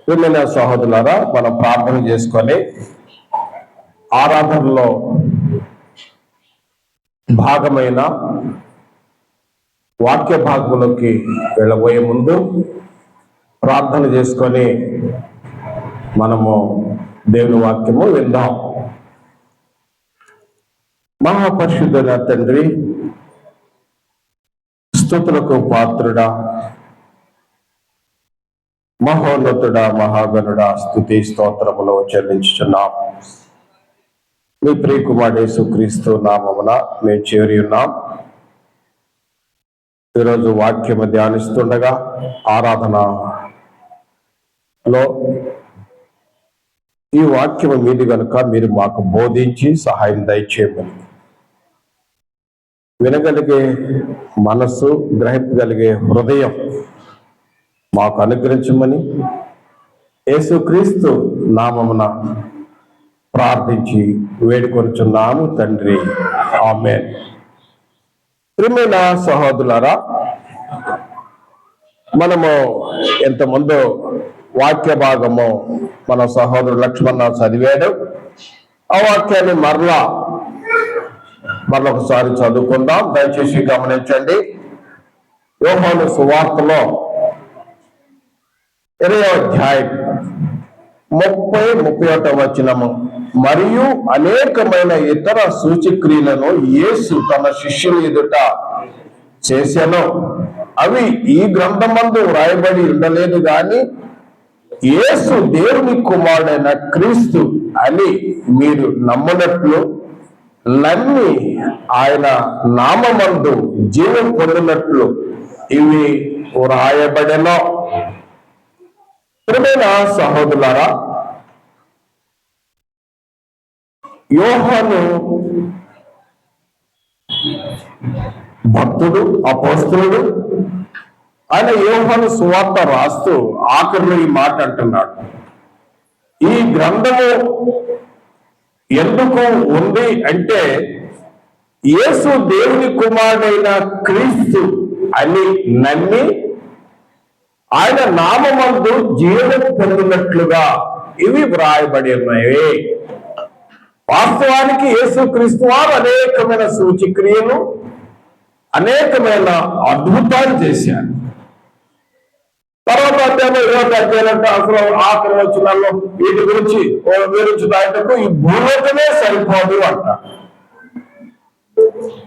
ప్రియమైన సహోదరులారా, మనం ప్రార్థన చేసుకొని ఆరాధనలో భాగమైన వాక్య భాగంలోకి వెళ్ళబోయే ముందు ప్రార్థన చేసుకొని మనము దేవుని వాక్యము విందాం. మహాపరిశుద్ధుడ తండ్రి, స్తుతులకు పాత్రుడా, మహోన్నతుడా, మహాగణుడా, స్తుతి స్తోత్రములు చెల్లించుచున్నాం. మీ ప్రియకుమారుడు యేసుక్రీస్తు నామమున మేము చేరి ఉన్నాం. ఈరోజు వాక్యము ధ్యానిస్తుండగా ఆరాధనలో ఈ వాక్యము మీది కనుక మీరు మాకు బోధించి సహాయం దయచేయమని, వినగలిగే మనస్సు, గ్రహించగలిగే హృదయం మాకు అనుగ్రహించమని యేసుక్రీస్తు నామమున ప్రార్థించి వేడుకొనుచున్నాము తండ్రి, ఆమేన్. ప్రియమైన సహోదరులారా, మనము ఎంతమందో వాక్య భాగము మన సహోదరుడు లక్ష్మణ చదివాడు. ఆ వాక్యాన్ని మరొకసారి చదువుకుందాం. దయచేసి గమనించండి. యోహాను సువార్తలో 20వ అధ్యాయం 30-31 వచనము. మరియు అనేకమైన ఇతర సూచక్రియలను యేసు తన శిష్యుల ఎదుట చేసెను. అవి ఈ గ్రంథమందు వ్రాయబడి ఉండలేదు గాని యేసు దేవుని కుమారుడైన క్రీస్తు అని మీరు నమ్మునట్లు, నమ్మి ఆయన నామమందు జీవం పొందినట్లు ఇవి వ్రాయబడెను. ప్రియమైన సహోదరులారా, యోహాను భక్తుడు, అపోస్తలుడు. ఆయన యోహాను సువార్త రాస్తూ ఆఖరిలో ఈ మాట అంటున్నాడు. ఈ గ్రంథము ఎందుకు ఉంది అంటే యేసు దేవుని కుమారుడైన క్రీస్తు అని నమ్మి ఆయన నామమందు జీవం పొందినట్లుగా ఇవి వ్రాయబడి ఉన్నాయి. వాస్తవానికి యేసుక్రీస్తు వారు అనేకమైన సూచక్రియలు, అనేకమైన అద్భుతాలు చేశారు. తర్వాత అధ్యాయంలో అసలు ఆఖరి వచనాల్లో వీటి గురించి దాటకు ఈ భూలోకమే సరిపోదు అంట.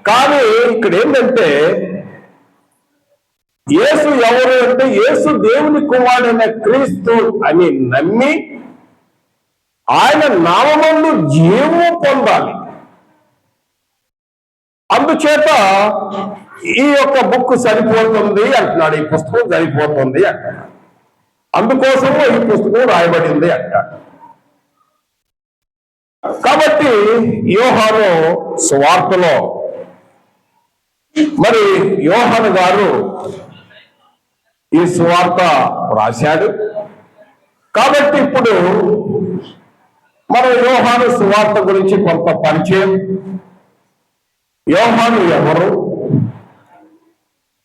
కానీ ఇక్కడ ఏంటంటే యేసు ఎవరు అంటే యేసు దేవుని కుమారుడైన క్రీస్తు అని నమ్మి ఆయన నామమందు జీవము పొందాలి. అందుచేత ఈ యొక్క బుక్ సరిపోతుంది అంటున్నాడు, ఈ పుస్తకం సరిపోతుంది అంటున్నాడు. అందుకోసము ఈ పుస్తకం రాయబడింది అంటాడు. కాబట్టి యోహాను సువార్తలో మరి యోహాను గారు ఈ సువార్త రాశాడు. కాబట్టి ఇప్పుడు మనం యోహాను సువార్త గురించి కొంత పరిచయం. యోహాను ఎవరు,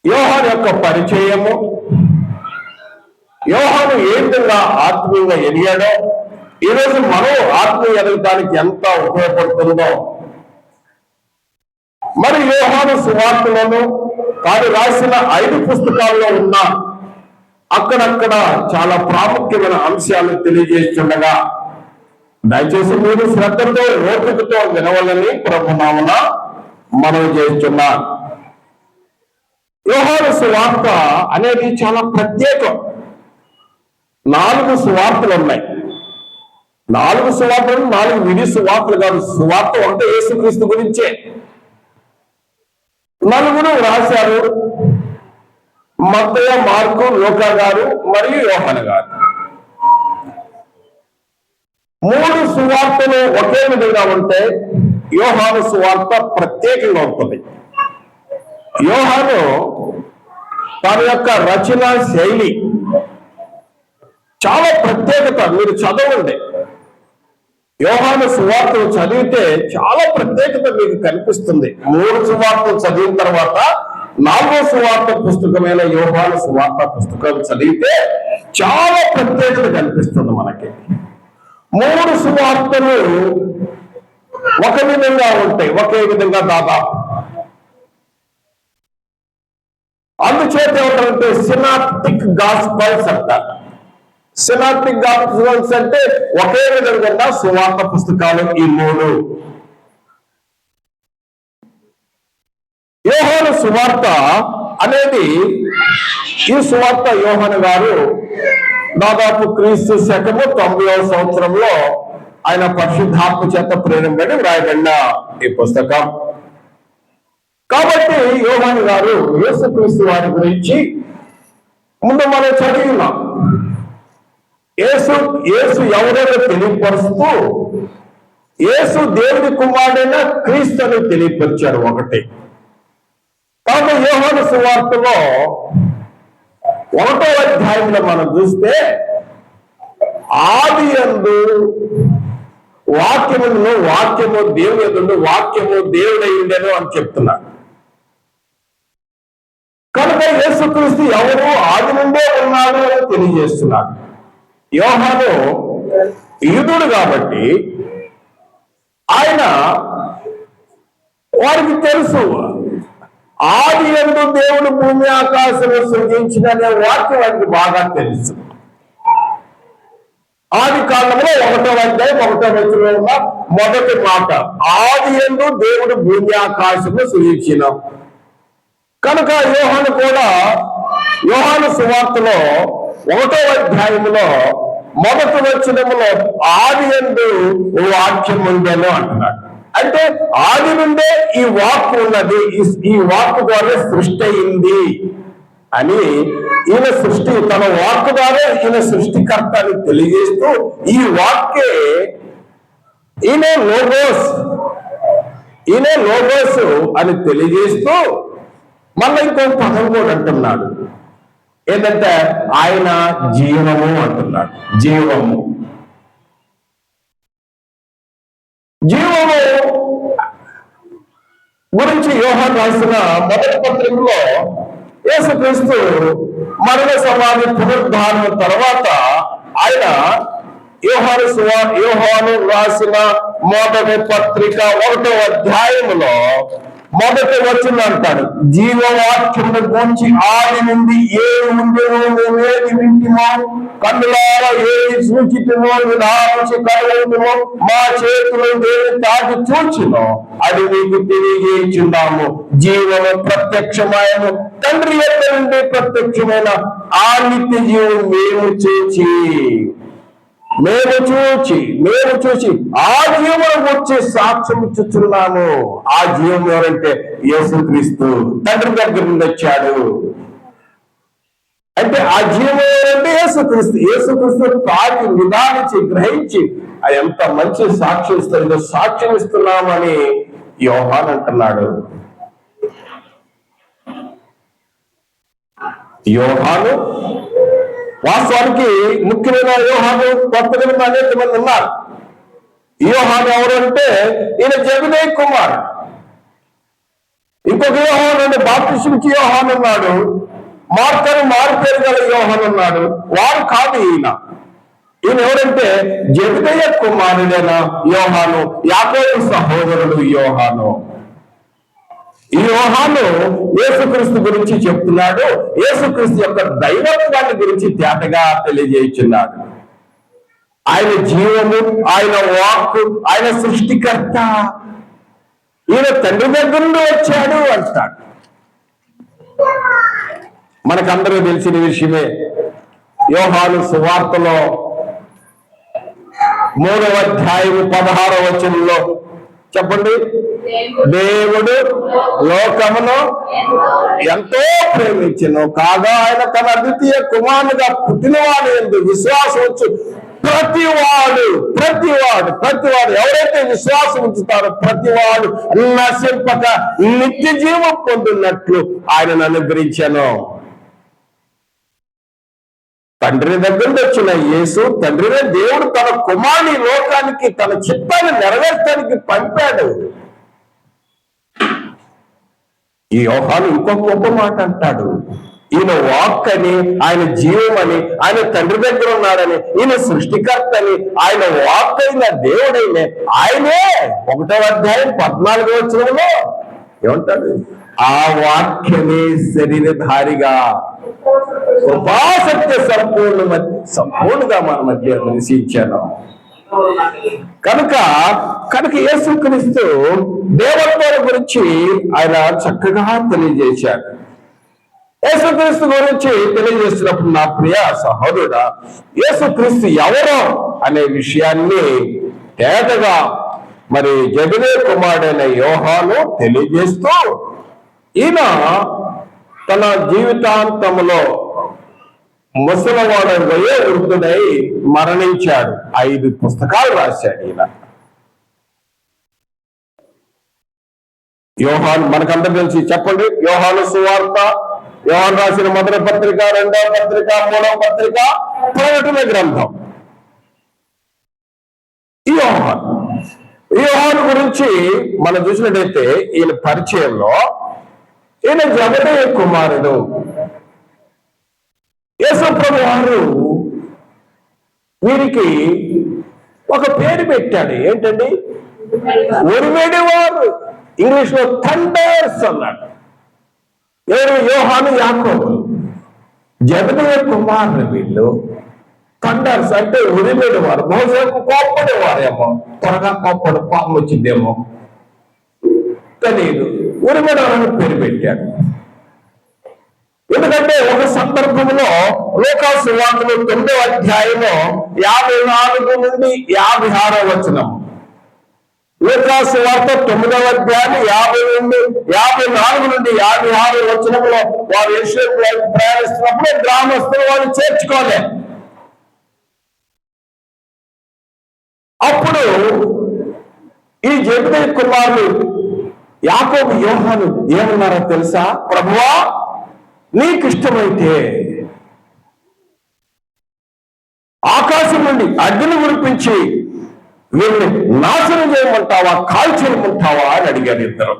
యోహాను యొక్క పరిచయము, యోహాను ఏ విధంగా ఆత్మీయంగా ఎదిగాడో, ఈరోజు మనం ఆత్మీయ ఎదగడానికి ఎంత ఉపయోగపడుతుందో, మరి యోహాను సువార్తలను తాను రాసిన 5 పుస్తకాల్లో ఉన్న అక్కడక్కడ చాలా ప్రాముఖ్యమైన అంశాలు తెలియజేస్తుండగా దయచేసి మీరు శ్రద్ధతో, ఓపికతో వినవాలని ప్రభునామమున మనం చేస్తున్నా. యోహాను సువార్త అనేది చాలా ప్రత్యేకం. 4 సువార్తలు ఉన్నాయి. 4 సువార్తలు 4 విధి సువార్తలు కాదు. సువార్త అంటే యేసుక్రీస్తు గురించే. 4 రాశారు: మత్తయి, మార్కు, లూకా గారు మరియు యోహాను గారు. 3 సువార్తలు ఒకే విధంగా ఉంటే యోహాను సువార్త ప్రత్యేకంగా ఉంటుంది. యోహాను తన యొక్క రచన శైలి చాలా ప్రత్యేకత. మీరు చదవండి, యోహాను సువార్తలు చదివితే చాలా ప్రత్యేకత మీకు కనిపిస్తుంది. 3 సువార్తలు చదివిన తర్వాత 4వ సువార్త పుస్తకమైన యోహాను సువార్త పుస్తకం చదివితే చాలా ప్రత్యేకత కనిపిస్తుంది మనకి. 3 సువార్తలు ఒక విధంగా ఉంటాయి, ఒకే విధంగా దాదాపు. అందుచేత ఏమంటారంటే సినాప్టిక్ గాస్పల్స్ అంటారు. సినాప్టిక్ గాస్పల్స్ అంటే ఒకే విధంగా సువార్త పుస్తకాలు ఈ 3. యోహాను సువార్త అనేది, ఈ సువార్త యోహాను గారు దాదాపు క్రీస్తు శకము 90వ సంవత్సరంలో ఆయన పరిశుద్ధాత్మ చేత ప్రేరణబడి వ్రాయబడిన ఈ పుస్తకం. కాబట్టి యోహాను గారు యేసుక్రీస్తు వారి గురించి ముందు మనం చదివినాం. యేసు ఎవరైనా తెలియపరుస్తూ యేసు దేవుడి కుమారుడైన క్రీస్తు అని తెలియపరిచారు ఒకటి. కాబట్టి యోహాను సువార్తలో 1వ అధ్యాయంలో మనం చూస్తే ఆదియందు వాక్యమును, వాక్యము దేవుని యందు, వాక్యము దేవుడై ఉండెను అని చెప్తున్నాడు. కనుక యేసుక్రీస్తు ఎవరు ఆది నుండే ఉన్నాడు అని తెలియజేస్తున్నాడు. యోహాను యూదుడు కాబట్టి ఆయన వారికి తెలుసు, ఆది యందు దేవుడు భూమి ఆకాశము సృజించిన అనే వాక్యం వారికి బాగా తెలుసు. ఆది కాలంలో 1వ అధ్యాయం 1వ వచనంలో ఉన్న మొదటి మాట, ఆది యందు దేవుడు భూమి ఆకాశము సృజించిన. కనుక యోహాను కూడా యోహాను సువార్తలో 1వ అధ్యాయంలో మొదటి వచనములో ఆది యందు వాక్యం ఉండెను అంటున్నాడు. అంటే ఆది నుండే ఈ వాక్కు ఉన్నది, ఈ వాక్కు ద్వారా సృష్టి అయింది అని ఈయన సృష్టి, తన వాక్కు ద్వారా ఈయన సృష్టికర్త అని తెలియజేస్తూ ఈ వాక్కే ఈయన లోగోస్ అని తెలియజేస్తూ మళ్ళీ ఇంకో పదం కూడా అంటున్నాడు. ఏంటంటే ఆయన జీవము అంటున్నాడు. జీవము గురించి యోహాను రాసిన మొదటి పత్రికలో యేసుక్రీస్తు మరణ సమాధి పునరుద్ధానం తర్వాత ఆయన యోహాను రాసిన మొదటి పత్రిక 1వ అధ్యాయములో మొదటి వచనం అంటాడు, జీవవాక్యమును గురించి ఆది నుండి ఏది ఉండేమో మేమేది వింటిమో, కన్నులారా ఏది సూచితమో, వినాల్సి కలుగుతుందో, మా చేతులు ఏది తాకి చూచినో అది మీకు తెలియజేయుచున్నాము. జీవము ప్రత్యక్షమైన తండ్రి యొక్క నుండి ప్రత్యక్షమైన ఆ నిత్య జీవం మేము చూచి ఆ జీవనం వచ్చి సాక్ష్యం ఇచ్చుచున్నాము. ఆ జీవం ఎవరంటే యేసుక్రీస్తు తండ్రి దగ్గర నుండి వచ్చాడు. అంటే ఆ జీవం ఎవరంటే యేసుక్రీస్తు తాకి నిదానించి గ్రహించి ఎంత మంచి సాక్ష్యం ఇస్తుందో సాక్ష్యం ఇస్తున్నామని యోహాను అంటున్నాడు. యోహాను వాస్తవానికి ముఖ్యమైన యోహాను కొత్త నిబంధన అనేక మంది ఉన్నారు. యోహాను ఎవరు అంటే ఈయన జెబెదయి కుమారుడు. ఇంకొక యోహాను అంటే బాప్తిస్ముకి యోహాను ఉన్నాడు, మారుపేరు గల యోహాను ఉన్నాడు. వారు కాదు ఈయన ఎవరంటే జెబెదయి కుమారుడైన యోహాను, యాకోబు సహోదరుడు యోహాను. ఈ యోహాను యేసుక్రీస్తు గురించి చెప్తున్నాడు. యేసుక్రీస్తు యొక్క దైవత్వాన్ని గురించి తేటగా తెలియజేయుచున్నాడు. ఆయన జీవము, ఆయన వాక్కు, ఆయన సృష్టికర్త, ఈయన తండ్రి దగ్గర నుండి వచ్చాడు అంటాడు. మనకందరూ తెలిసిన విషయమే. యోహాను సువార్తలో 3వ అధ్యాయం 16వ వచనంలో చెప్పండి, దేవుడు లోకమును ఎంతో ప్రేమించెను కాగా ఆయన తన అద్వితీయ కుమారునిగా పుట్టినవాడు యందు విశ్వాసం ఉంచు ప్రతివాడు ఎవరైతే విశ్వాసం ఉంచుతారో ప్రతివాడు నశింపక నిత్య జీవం పొందినట్లు ఆయనను అనుగ్రహించాను. తండ్రి దగ్గర వచ్చిన యేసు, తండ్రినే దేవుడు తన కుమారుని లోకానికి తన చిత్తాన్ని నెరవేర్చడానికి పంపాడు. ఈ యోహాను ఇంకొక గొప్ప మాట అంటాడు, ఈయన వాక్ అని, ఆయన జీవం అని, ఆయన తండ్రి దగ్గర ఉన్నాడని, ఈయన సృష్టికర్త అని, ఆయన వాక్ అయిన దేవుడైన ఆయనే 1వ అధ్యాయం 14వ వచనంలో ఏమంటాడు, ఆ వాక్యమే శరీరధారిగా కృపాసత్య సంపూర్ణంగా మన మధ్య నివసించాను. కనుక యేసుక్రీస్తు దేవత్వం గురించి ఆయన చక్కగా తెలియజేశాడు. యేసుక్రీస్తు గురించి తెలియజేసినప్పుడు నా ప్రియ సహోదరుడా, యేసుక్రీస్తు ఎవరో అనే విషయాన్ని తేటగా మరి జబెదయి కుమారుడైన యోహాను తెలియజేస్తూ, ఈయన తన జీవితాంతంలో ముసలివాడు వృద్ధుడై మరణించాడు. 5 పుస్తకాలు రాశాడు ఈయన. యోహాను మనకందరూ తెలిసి చెప్పండి, యోహాను సువార్త, యోహాను రాసిన 1వ పత్రిక, 2వ పత్రిక, 3వ పత్రిక, ప్రకటన గ్రంథం. ఈ యోహాను గురించి మనం చూసినట్టయితే ఈయన పరిచయంలో ఈయన జబెదయి కుమారుడు. యేసు ప్రభు వారు వీరికి ఒక పేరు పెట్టాడు. ఏంటండి? ఉరిమేడివారు. ఇంగ్లీష్ లో థండర్స్ అన్నాడు. ఎవరు? యోహాను, యాకోబు. జబెదయి కుమారుడు వీళ్ళు. థండర్స్ అంటే ఉరిమేడివారు. బహుశా కోప్పడేవారేమో, త్వరగా కోపం వచ్చిందేమో తెలియదు. ఉరిమేడివారు పేరు పెట్టాడు. ఎందుకంటే ఒక సందర్భంలో లూకా సువార్తలో 9వ అధ్యాయంలో 54 నుండి 56వ వచనం. లూకా సువార్త 9వ అధ్యాయం 54 నుండి 56వ వచనంలో వారు యెరూషలేము వైపు ప్రయాణిస్తున్నప్పుడు గ్రామస్తులు వారు చేర్చుకోలే. అప్పుడు ఈ జబెదయి కుమారులు యాకోబు, యోహాను ఏమన్నారో తెలుసా? ప్రభువా, నీకు ఇష్టమైతే ఆకాశం నుండి అగ్ని కురిపించి వీళ్ళని నాశనం చేయమంటావా, కాల్చేయమంటావా అని అడిగారు ఇద్దరు.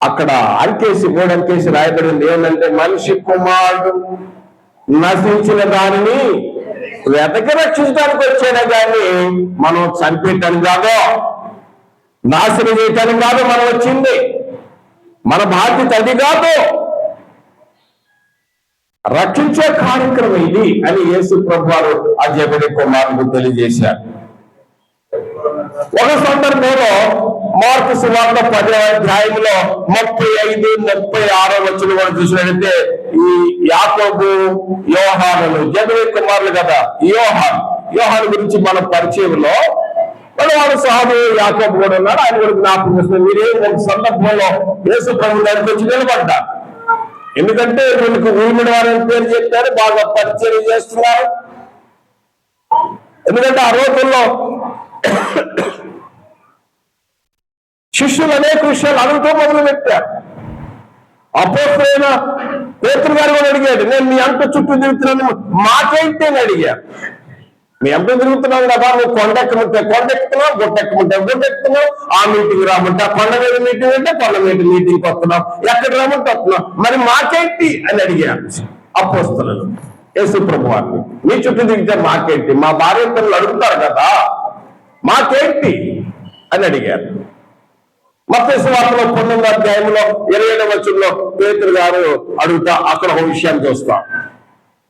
అక్కడ అంకేసి 3 అంకేసి రాయబడింది ఏమంటే, మనిషి కుమారుడు నశించిన దానిని వెతకి రక్షించడానికి వచ్చేనా కానీ మనం చంపేయటానికి కాదు, నాశనం చేయటానికి కాదు మనం వచ్చింది. మన బాధ్యత అది కాదు, రక్షించే కార్యక్రమం ఇది అని యేసు ప్రభువారు ఆ జబెదయి కుమారుడు తెలియజేశారు. ఒక సందర్భంలో మార్కు సువార్త 10వ అధ్యాయంలో 35, 36 వచనం కూడా చూసినట్లయితే ఈ యాకోబు, యోహానులు జబెదయి కుమారులు కదా. యోహాను గురించి మన పరిచయంలో వాడు సహోదరు యాకోబు కూడా ఉన్నాడు. ఆయన కూడా జ్ఞాపకం చేస్తున్నారు. మీరే ఒక సందర్భంలో యేసు ప్రభు దగ్గరికి వచ్చి నిలబడ్డారు. ఎందుకంటే వీళ్ళకి ఊరిమిడి వారని పేరు చెప్పారు, బాగా పరిచయం చేస్తున్నారు. ఎందుకంటే ఆ రోజుల్లో శిష్యులు అనేక విషయాలు అడుగుతూ మొదలు పెట్టారు. అపోస్తలుడైన పేతురు గారు కూడా అడిగాడు, నేను మీ అంట చుట్టూ తిరుగుతున్నాను, మాకేంటి అని అడిగారు. మీ అంట తిరుగుతున్నావు కదా, నువ్వు కొండెక్కమంటే కొండెక్కుతున్నావు, గుట్టెక్కమంటే ఆ మీటింగ్ రామంటే కొండ మీద మీటింగ్ అంటే కొండ మీద మీటింగ్కి వస్తున్నావు, ఎక్కడ రామంటే వస్తున్నావు, మరి మాకేంటి అని అడిగారు అపోస్తలులు యేసు ప్రభు వారిని. మీ చుట్టూ తిరిగితే మాకేంటి, మా భార్య పిల్లలు అడుగుతారు కదా, మాకేంటి అని అడిగారు. మత్తయి సువార్తలో 19వ అధ్యాయంలో 27వ వచనంలో పేతురు గారు అడుగుతా అక్కడ ఒక విషయాన్ని చూస్తాం.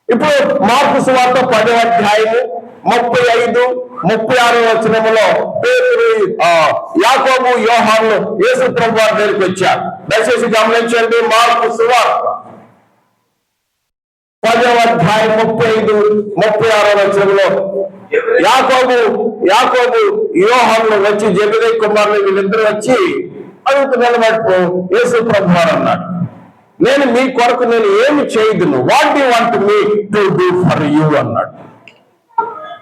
ఇప్పుడు మార్కు సువార్త 10వ అధ్యాయము 35, 36వ వచనంలో పేతురు, యాకోబు, యోహాను యేసు ప్రభు వారి దగ్గరికి వచ్చారు. దయచేసి గమనించండి. మార్కు సువార్త 10వ అధ్యాయం 35, 36వ వచనంలో యాకోబు యోహాను వచ్చి జబెదయి కుమారులు వీళ్ళిద్దరూ వచ్చి అడుగుతున్న మటుకు యేసు ప్రభు వారు అన్నాడు, నేను మీ కొరకు నేను ఏమి చేయదును, what you want me to do for you అన్నాడు.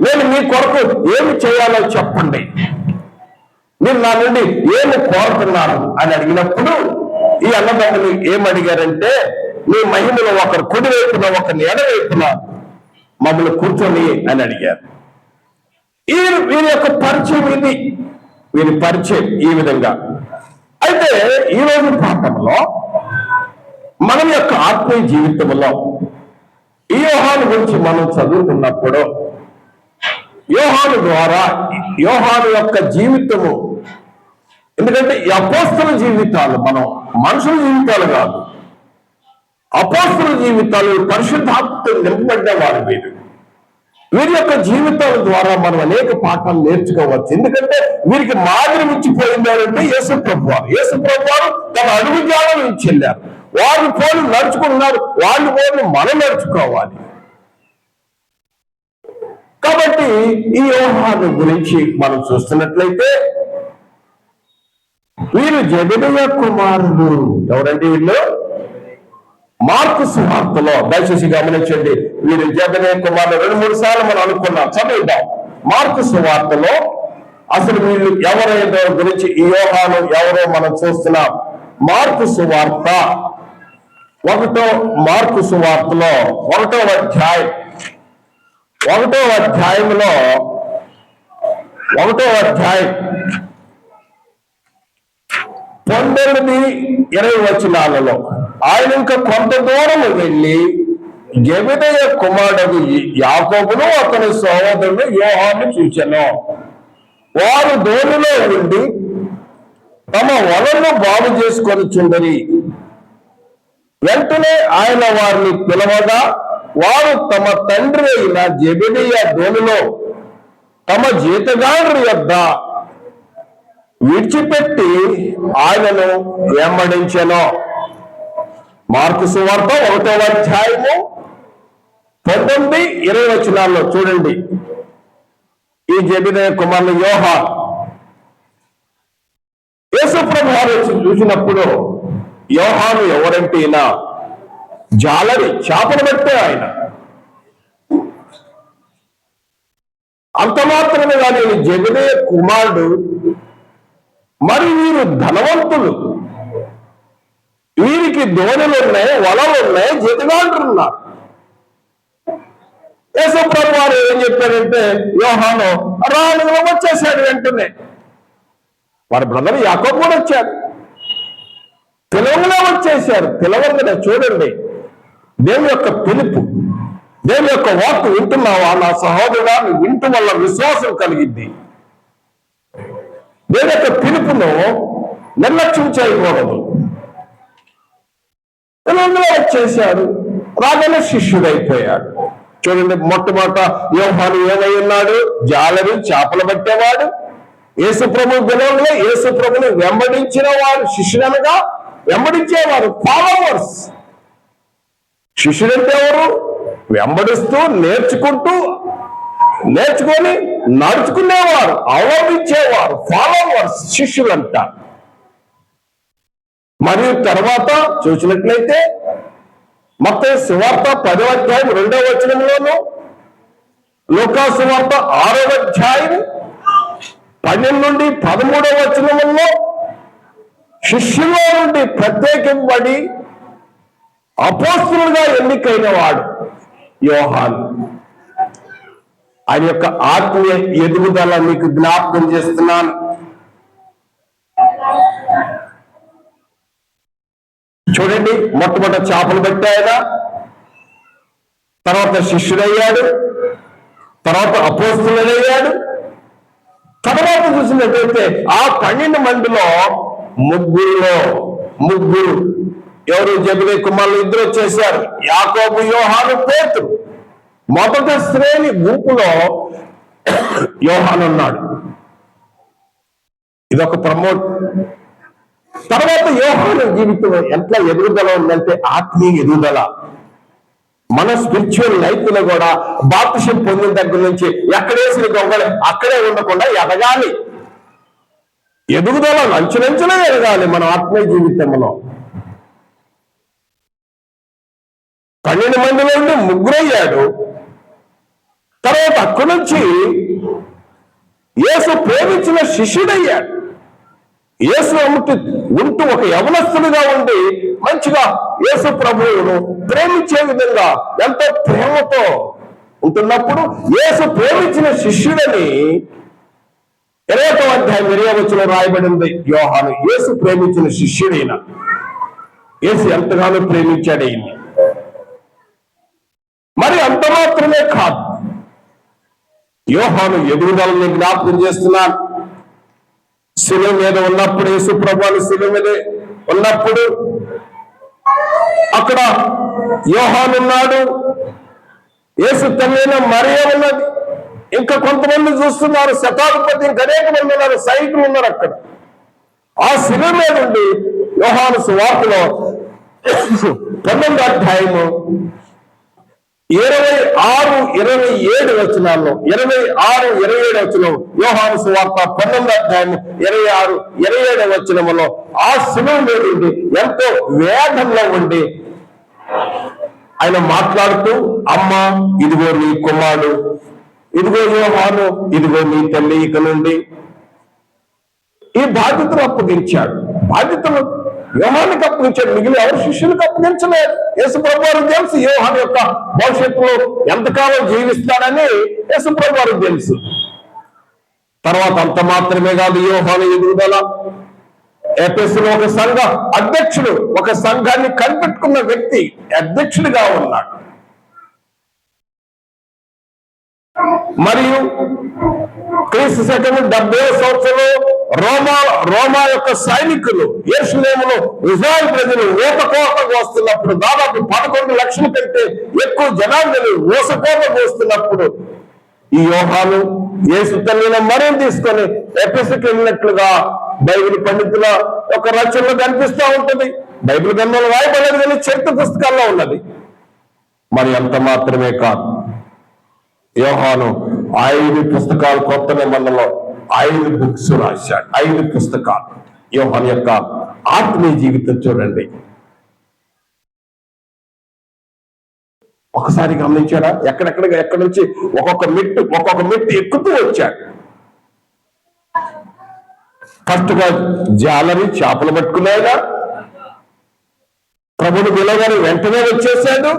నేను మీ కొరకు ఏమి చేయాలో చెప్పండి, మీరు నా నుండి ఏమి కోరుతున్నారు అని అడిగినప్పుడు ఈ అన్నదమ్ములు ఏమడిగారంటే, మీ మహిమలో ఒకరు కుడి వైపున ఒకరిని ఎడవైపున మమ్మల్ని కూర్చొని అని అడిగారు. వీరి యొక్క పరిచయం ఇది. వీరి పరిచయం ఈ విధంగా అయితే ఈరోజు పాఠంలో మన యొక్క ఆత్మీయ జీవితంలో ఈ యోహాను గురించి మనం చదువుతున్నప్పుడు యోహాను ద్వారా యోహాను యొక్క జీవితము, ఎందుకంటే ఈ అపోస్తల జీవితాలు మనం మనుషుల జీవితాలు కాదు, అపోస్తల జీవితాలు పరిశుద్ధాత్మతో నింపబడ్డ వారు వీరి యొక్క జీవితాల ద్వారా మనం అనేక పాఠాలు నేర్చుకోవచ్చు. ఎందుకంటే వీరికి మాదిరి ఇచ్చిపోయిందంటే యేసు ప్రభువారు. యేసు ప్రభువారు తన అడుగు జాడలు ఇచ్చి వెళ్ళారు. వారు పోలు నడుచుకున్నారు, వాళ్ళు పోలు మనం నడుచుకోవాలి. కాబట్టి ఈ యోహాను గురించి మనం చూస్తున్నట్లయితే వీరు జెబెదయి కుమారుడు. ఎవరంటే వీళ్ళు? మార్కు సువార్తలో దయచేసి గమనించండి. వీరు జెబెదయి కుమారుడు 2-3 సార్లు మనం అనుకున్నాం, చదువుదాం. మార్కు సువార్తలో అసలు వీళ్ళు ఎవరైనా గురించి ఈ యోహాను ఎవరో మనం చూస్తున్నాం. మార్కు సువార్త మార్కు సువార్తలో 1వ అధ్యాయం 1వ అధ్యాయంలో 1వ అధ్యాయం 19-20 వచనాలలో ఆయన ఇంకా కొంత దూరం వెళ్ళి జెబెదయి కుమారుడు యాకోబును అతని సహోదరుడు యోహాను చూచెను. వారు దోణిలో ఉండి తమ వలను బాగు చేసుకొని చుండరి. వెంటనే ఆయన వారిని పిలవగా వారు తమ తండ్రి అయిన జెబెదయి దోణిలో తమ జీతగాండ్రి యొద్ద విడిచిపెట్టి ఆయనను వెంబడించెను. మార్కు సువార్త 1వ అధ్యాయము 19-20 వచనాల్లో చూడండి. ఈ జెబెదయి కుమారుడు యోహాను యేసు ప్రభువారు చూసినప్పుడు యోహాను ఎవరంటే జాలరి, చేపలు పట్టే ఆయన. అంత మాత్రమే కాదు, జెబెదయి కుమారుడు. మరి వీరు ధనవంతులు, వీరికి దోణులు ఉన్నాయి, వలలు ఉన్నాయి, జీతగాండ్రులు ఉన్నారు. యేసు ప్రభువారు ఏం చెప్పారంటే యోహాను రాను వచ్చేసాడు. వెంటనే వారి బ్రదర్ యాకోబు కూడా వచ్చాడు. పిలవగా వచ్చేసారు. పిలవంగానే చూడండి, దేవుని యొక్క పిలుపు, దేవుని యొక్క వాక్కు వింటున్నావా నా సహోదరుడా? వింటూ వల్ల విశ్వాసం కలిగింది. దేవుని యొక్క పిలుపును నిర్లక్ష్యం చేయకూడదు. పిలవంగా వచ్చేశాడు. రాగానే శిష్యుడైపోయాడు. చూడండి, మొట్టమొదట యోహాను ఏమై ఉన్నాడు? జాలరి, చేపలు పట్టేవాడు. యేసు ప్రభు పిలవలే యేసు ప్రభుని వెంబడించిన వారు శిష్యుడనగా వెంబడించేవారు, ఫాలోవర్స్. శిష్యుడంటే ఎవరు? వెంబడిస్తూ నేర్చుకొని నడుచుకునేవారు, అవలంబించేవారు, ఫాలోవర్స్, శిష్యులంట. మరియు తర్వాత చూసినట్లయితే మత్తయి సువార్త 10వ అధ్యాయం 2వ వచనంలోను, లూకా సువార్త 6వ అధ్యాయం 12-13 వచనముల్లో శిష్యుల్లో నుండి ప్రత్యేకింపబడి అపోస్తలుగా ఎన్నికైన వాడు యోహాను. ఆయన యొక్క ఆత్మీయ ఎదుగుదల మీకు జ్ఞాపకం చేస్తున్నాను. చూడండి, మొట్టమొదటి చేపలు పట్టాయన, తర్వాత శిష్యుడయ్యాడు, తర్వాత అపోస్తలుడయ్యాడు. తర్వాత చూసినట్లయితే ఆ 12 మందిలో ముగ్గురు ఎవరు? జెబెదయి కుమారులు 2 వచ్చేసారు, యాకోబు, యోహాను, పేతురు. మొదటి శ్రేణి గుంపులో యోహాను ఉన్నాడు. ఇదొక ప్రమోట్. తర్వాత యోహాను జీవితం ఎట్లా ఎదుగుదల ఉందంటే ఆత్మీయ ఎదుగుదల. మన స్పిరిచువల్ లైఫ్ లో కూడా బాప్టిజం పొందిన దగ్గర నుంచి ఎక్కడేసిన గొంగళి అక్కడే ఉండకుండా ఎదగాలి. ఎదుగుదల అంచులంచులే ఎదగాలి మన ఆత్మీయ జీవితంలో. 12 మందిలో నుండి 3 అయ్యాడు. తర్వాత అక్కడి నుంచి యేసు ప్రేమించిన శిష్యుడయ్యాడు. యేసు ఉంటూ ఒక యవనస్తుడిగా ఉండి మంచిగా యేసు ప్రభువును ప్రేమించే విధంగా ఎంతో ప్రేమతో ఉంటున్నప్పుడు యేసు ప్రేమించిన శిష్యుడని 21వ అధ్యాయం 20వ వచనంలో రాయబడింది, యోహాను యేసు ప్రేమించిన శిష్యుడైన, యేసు ఎంతగానో ప్రేమించాడు ఈయన్ని. మరి అంత మాత్రమే కాదు, యోహాను ఎదుగుదలని జ్ఞాపకం చేస్తున్నాడు. శిలువ మీద ఉన్నప్పుడు, యేసు ప్రభువు శిలువ మీద ఉన్నప్పుడు అక్కడ యోహాను ఉన్నాడు, యేసు తల్లైన మరియ ఉన్నది, ఇంకా కొంతమంది చూస్తున్నారు, శతాధిపతి, ఇంకా అనేక మంది ఉన్నారు, సైనికులు ఉన్నారు అక్కడ. ఆ శిలువ మీద ఉండి యోహాను సువార్తలో 19వ అధ్యాయము 26-27 వచనాల్లో, 26-27 వచనం, యోహాను సువార్త 19వ అధ్యాయం 26-27 వచనములో ఆ శిలువ మీద ఉండి ఎంతో వేదంలో ఉండి ఆయన మాట్లాడుతూ, అమ్మ ఇదిగో నీ కుమారుడు, ఇదిగో యోహాను, ఇదిగో నీ తల్లి, ఇక నుండి ఈ బాధ్యతలు అప్పగించాడు. బాధ్యతలు యోహానికి అప్పగించాడు, మిగిలిన ఎవరు శిష్యులకు అప్పగించలేదు. యేసు ప్రభువారికి తెలుసు యోహాను యొక్క భవిష్యత్తులో ఎంతకాలం జీవిస్తాడని యేసు ప్రభువారికి తెలుసు. తర్వాత అంత మాత్రమే కాదు, యోహాను ఎదుగుదల, ఎఫెసులో ఒక సంఘ అధ్యక్షుడు, ఒక సంఘాన్ని కనిపెట్టుకున్న వ్యక్తి అధ్యక్షుడిగా ఉన్నాడు. మరియు క్రీస్తు శకం 70వ సంవత్సరంలో రోమా యొక్క సైనికులు యెరూషలేములో ఇశ్రాయేలు ప్రజలు ఊసకోతకు వస్తున్నప్పుడు, దాదాపు 11 లక్షల కంటే ఎక్కువ జనాంగలు ఊసకోతకు వస్తున్నప్పుడు, ఈ యోహాను యేసు తల్లిన మరిని తీసుకొని ఎఫెసుకు వెళ్ళినట్లుగా బైబిల్ పండితుల ఒక రచనలో కనిపిస్తూ ఉంటుంది. బైబిల్ గ్రంథంలో రాయబడలేదు కానీ చరిత్ర పుస్తకాల్లో ఉన్నది. మరి అంత మాత్రమే కాదు, యోహాను 5 పుస్తకాలు, కొత్త నిబంధనలో 5 బుక్స్ రాశాడు, 5 పుస్తకాలు. యోహాను యొక్క ఆత్మీయ జీవితం చూడండి, ఒకసారి గమనించాడా? ఎక్కడి నుంచి ఒక్కొక్క మెట్టు ఎక్కుతూ వచ్చాడు. ఫస్ట్గా జాలరి చేపలు పట్టుకున్నాడా, ప్రభుని పిలవగానే వెంటనే వచ్చేసాడు.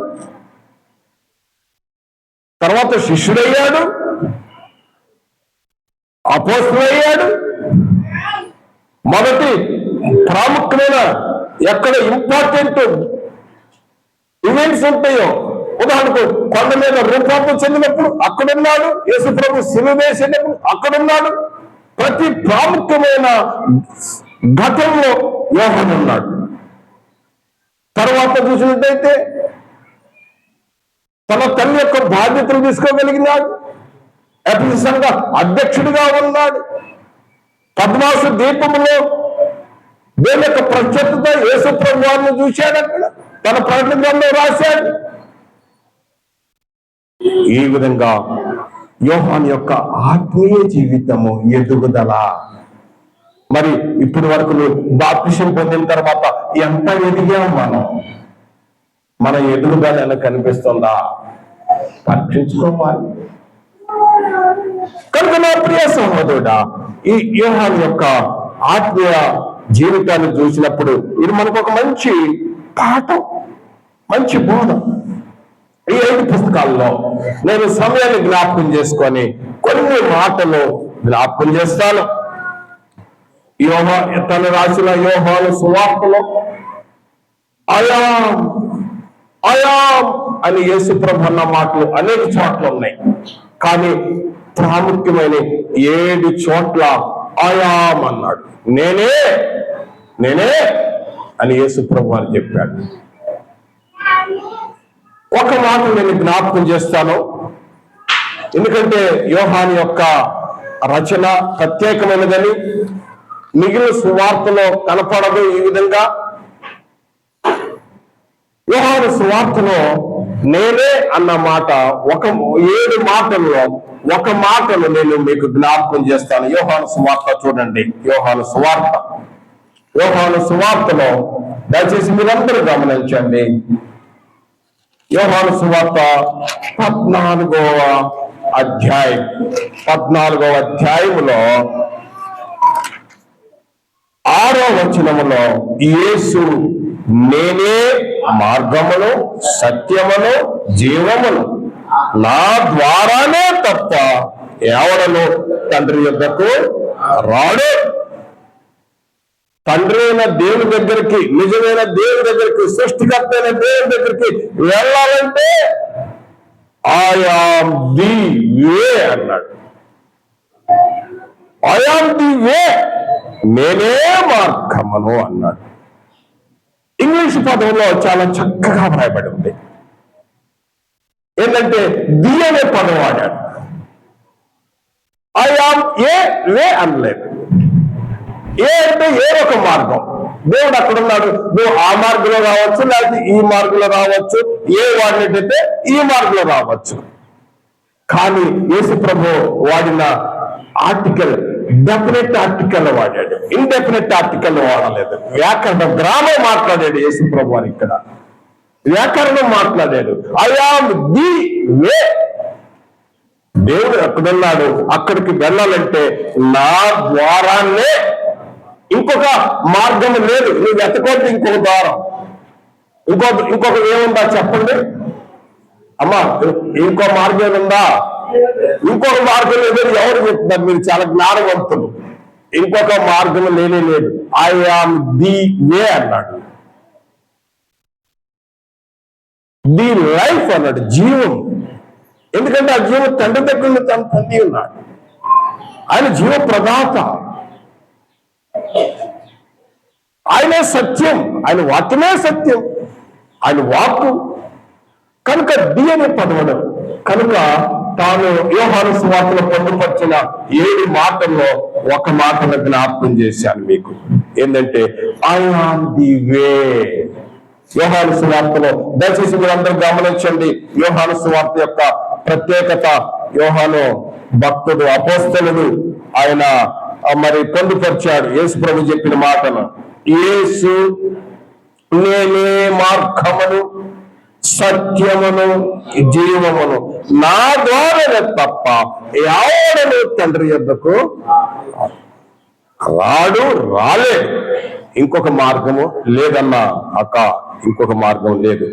తర్వాత శిష్యుడయ్యాడు, అపోస్తలుడయ్యాడు. మొదటి ప్రాముఖ్యమైన ఎక్కడ ఇంపార్టెంట్ ఈవెంట్స్ ఉంటాయో, ఉదాహరణకు కొండ మీద రూపాంతరం చెందినప్పుడు అక్కడున్నాడు, యేసు ప్రభు శిలువ వేసేటప్పుడు అక్కడున్నాడు. ప్రతి ప్రాముఖ్యమైన ఘటనలో యోహాను ఉన్నాడు. తర్వాత చూసినట్టయితే తన తల్లి యొక్క బాధ్యతలు తీసుకోగలిగినాడు, ఎఫెసు సంఘ అధ్యక్షుడిగా ఉన్నాడు. పద్మాసు దీపంలో దేవుని యొక్క ప్రత్యక్షత యేసు ప్రభువును చూశాడు, అక్కడ తన ప్రకటనలో రాశాడు. ఈ విధంగా యోహాను యొక్క ఆత్మీయ జీవితము ఎదుగుదల. మరి ఇప్పటి వరకు బాప్తిసం పొందిన తర్వాత ఎంత ఎదిగాం మనం? మన ఎదుగుదల ఎలా కనిపిస్తుందా? పరీక్షించుకోవాలి. కనుక నా ప్రియ సహోదరుడా, ఈ యోహాను యొక్క ఆత్మీయ జీవితాన్ని చూసినప్పుడు ఇది మనకు ఒక మంచి పాఠం, మంచి బోధ. ఈ 5 పుస్తకాల్లో నేను సమయాన్ని జ్ఞాపకం చేసుకొని కొన్ని మాటలు జ్ఞాపకం చేస్తాను. తను రాసిన యోహాను సువార్తలో అయాం అని యేసు ప్రభు అన్న మాటలు అనేక చోట్ల ఉన్నాయి. కానీ ప్రాముఖ్యమైన 7 చోట్ల అయాం అన్నాడు. నేనే అని యేసు ప్రభు అని చెప్పాడు. ఒక మాట నేను జ్ఞాపకం చేస్తాను, ఎందుకంటే యోహాను యొక్క రచన ప్రత్యేకమైనదని, మిగిలిన సువార్తలో కనపడదు. ఈ విధంగా యోహాను సువార్తలో నేనే అన్న మాట 7 మాటల్లో ఒక మాటను నేను మీకు జ్ఞాపకం చేస్తాను. యోహాను సువార్త చూడండి, యోహాను సువార్తలో దయచేసి మీరందరూ గమనించండి. యోహాను సువార్త 14వ అధ్యాయములో 6వ వచనములో యేసు నేనే మార్గమును సత్యమును జీవమును, నా ద్వారానే తప్ప ఎవడను తండ్రి యొద్దకు రాడు. తండ్రి అయిన దేవుని దగ్గరికి, నిజమైన దేవుని దగ్గరికి, సృష్టికర్త అయిన దేవుని దగ్గరికి వెళ్ళాలంటే ఐ ఆమ్ ది వే అన్నాడు. ఐ ఆమ్ ది వే, నేనే మార్గమును అన్నాడు. ఇంగ్లీష్ పదంలో చాలా చక్కగా వ్రాయబడి ఉంది. ఏంటంటే ది అనే పదం వాడాడు. ఐ ఆమ్ ఏ వే అనలేదు. ఏ అంటే ఏ ఒక మార్గం. దేవుడు అక్కడ ఉన్నాడు, నువ్వు ఆ మార్గంలో రావచ్చు, లేకపోతే ఈ మార్గంలో రావచ్చు. ఏ వాడినట్టయితే ఈ మార్గంలో రావచ్చు. కానీ యేసు ప్రభు వాడిన ఆర్టికల్ డెఫినెట్ ఆర్టికల్ వాడాడు, ఇండెఫినెట్ ఆర్టికల్ వాడలేదు. వ్యాకరణం, గ్రామం మాట్లాడాడు యేసు ప్రభు అని. ఇక్కడ వ్యాకరణం మాట్లాడాడు. I am the way. దేవుడు ఎక్కడున్నాడు, అక్కడికి వెళ్ళాలంటే నా ద్వారానే, ఇంకొక మార్గం లేదు. నువ్వు వెతకొద్దు ఇంకొక ద్వారం, ఇంకొక ఏముందా చెప్పండి అమ్మా. ఇంకో మార్గం ఉందా? ఇంకొక మార్గం లేదని ఎవరు చెప్తున్నారు? మీరు చాలా జ్ఞానవంతులు. ఇంకొక మార్గం లేనే లేదు. ఐ ఆమ్ ది వే అన్నాడు. ది లైఫ్ అన్నాడు, జీవం. ఎందుకంటే ఆ జీవం తండ్రి దగ్గర తను పొంది ఉన్నాడు. ఆయన జీవ ప్రదాత, ఆయనే సత్యం, ఆయన వాక్యమే సత్యం, ఆయన వాక్కు. కనుక ది అనే పదవడం కనుక తాను యోహాను సువార్తలో పొందుపరిచిన 7 మాటల్లో ఒక మాటను జ్ఞాపకం చేశాను మీకు. ఏంటంటే ఐ ఆమ్ ది వే. యోహాను సువార్తలో దయచేసి మీరు అందరూ గమనించండి. యోహాను సువార్త యొక్క ప్రత్యేకత, యోహాను భక్తుడు, అపోస్తలుడు, ఆయన మరి పొందుపరిచాడు యేసు ప్రభు చెప్పిన మాటను. యేసు నేనే మార్గమును, సత్యమును, జీవమును, నా ద్వారా తప్ప ఎవడను తండ్రి యొద్దకు రాలేదు. ఇంకొక మార్గము లేదన్నా అక్క, ఇంకొక మార్గం లేదు.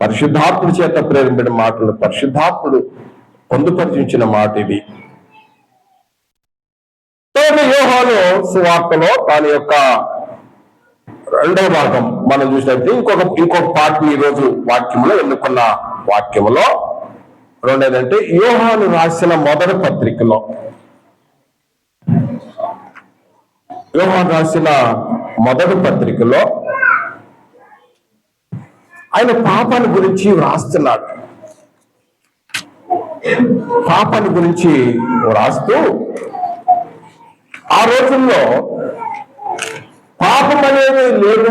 పరిశుద్ధాత్ముడి చేత ప్రేరేపించిన మాటలు, పరిశుద్ధాత్ముడు పొందుపరిచిన మాట ఇది. యోహాను సువార్తలో దాని యొక్క 2వ భాగం మనం చూసినట్టు ఇంకొక పార్టీ ఈరోజు వాక్యంలో ఎన్నుకున్న వాక్యంలో రెండేదంటే యోహాను రాసిన మొదటి పత్రికలో, యోహాను రాసిన మొదటి పత్రికలో ఆయన పాపాన్ని గురించి వ్రాస్తున్నాడు. పాపాన్ని గురించి వ్రాస్తూ ఆ రోజుల్లో పాపం అనేది లేదు,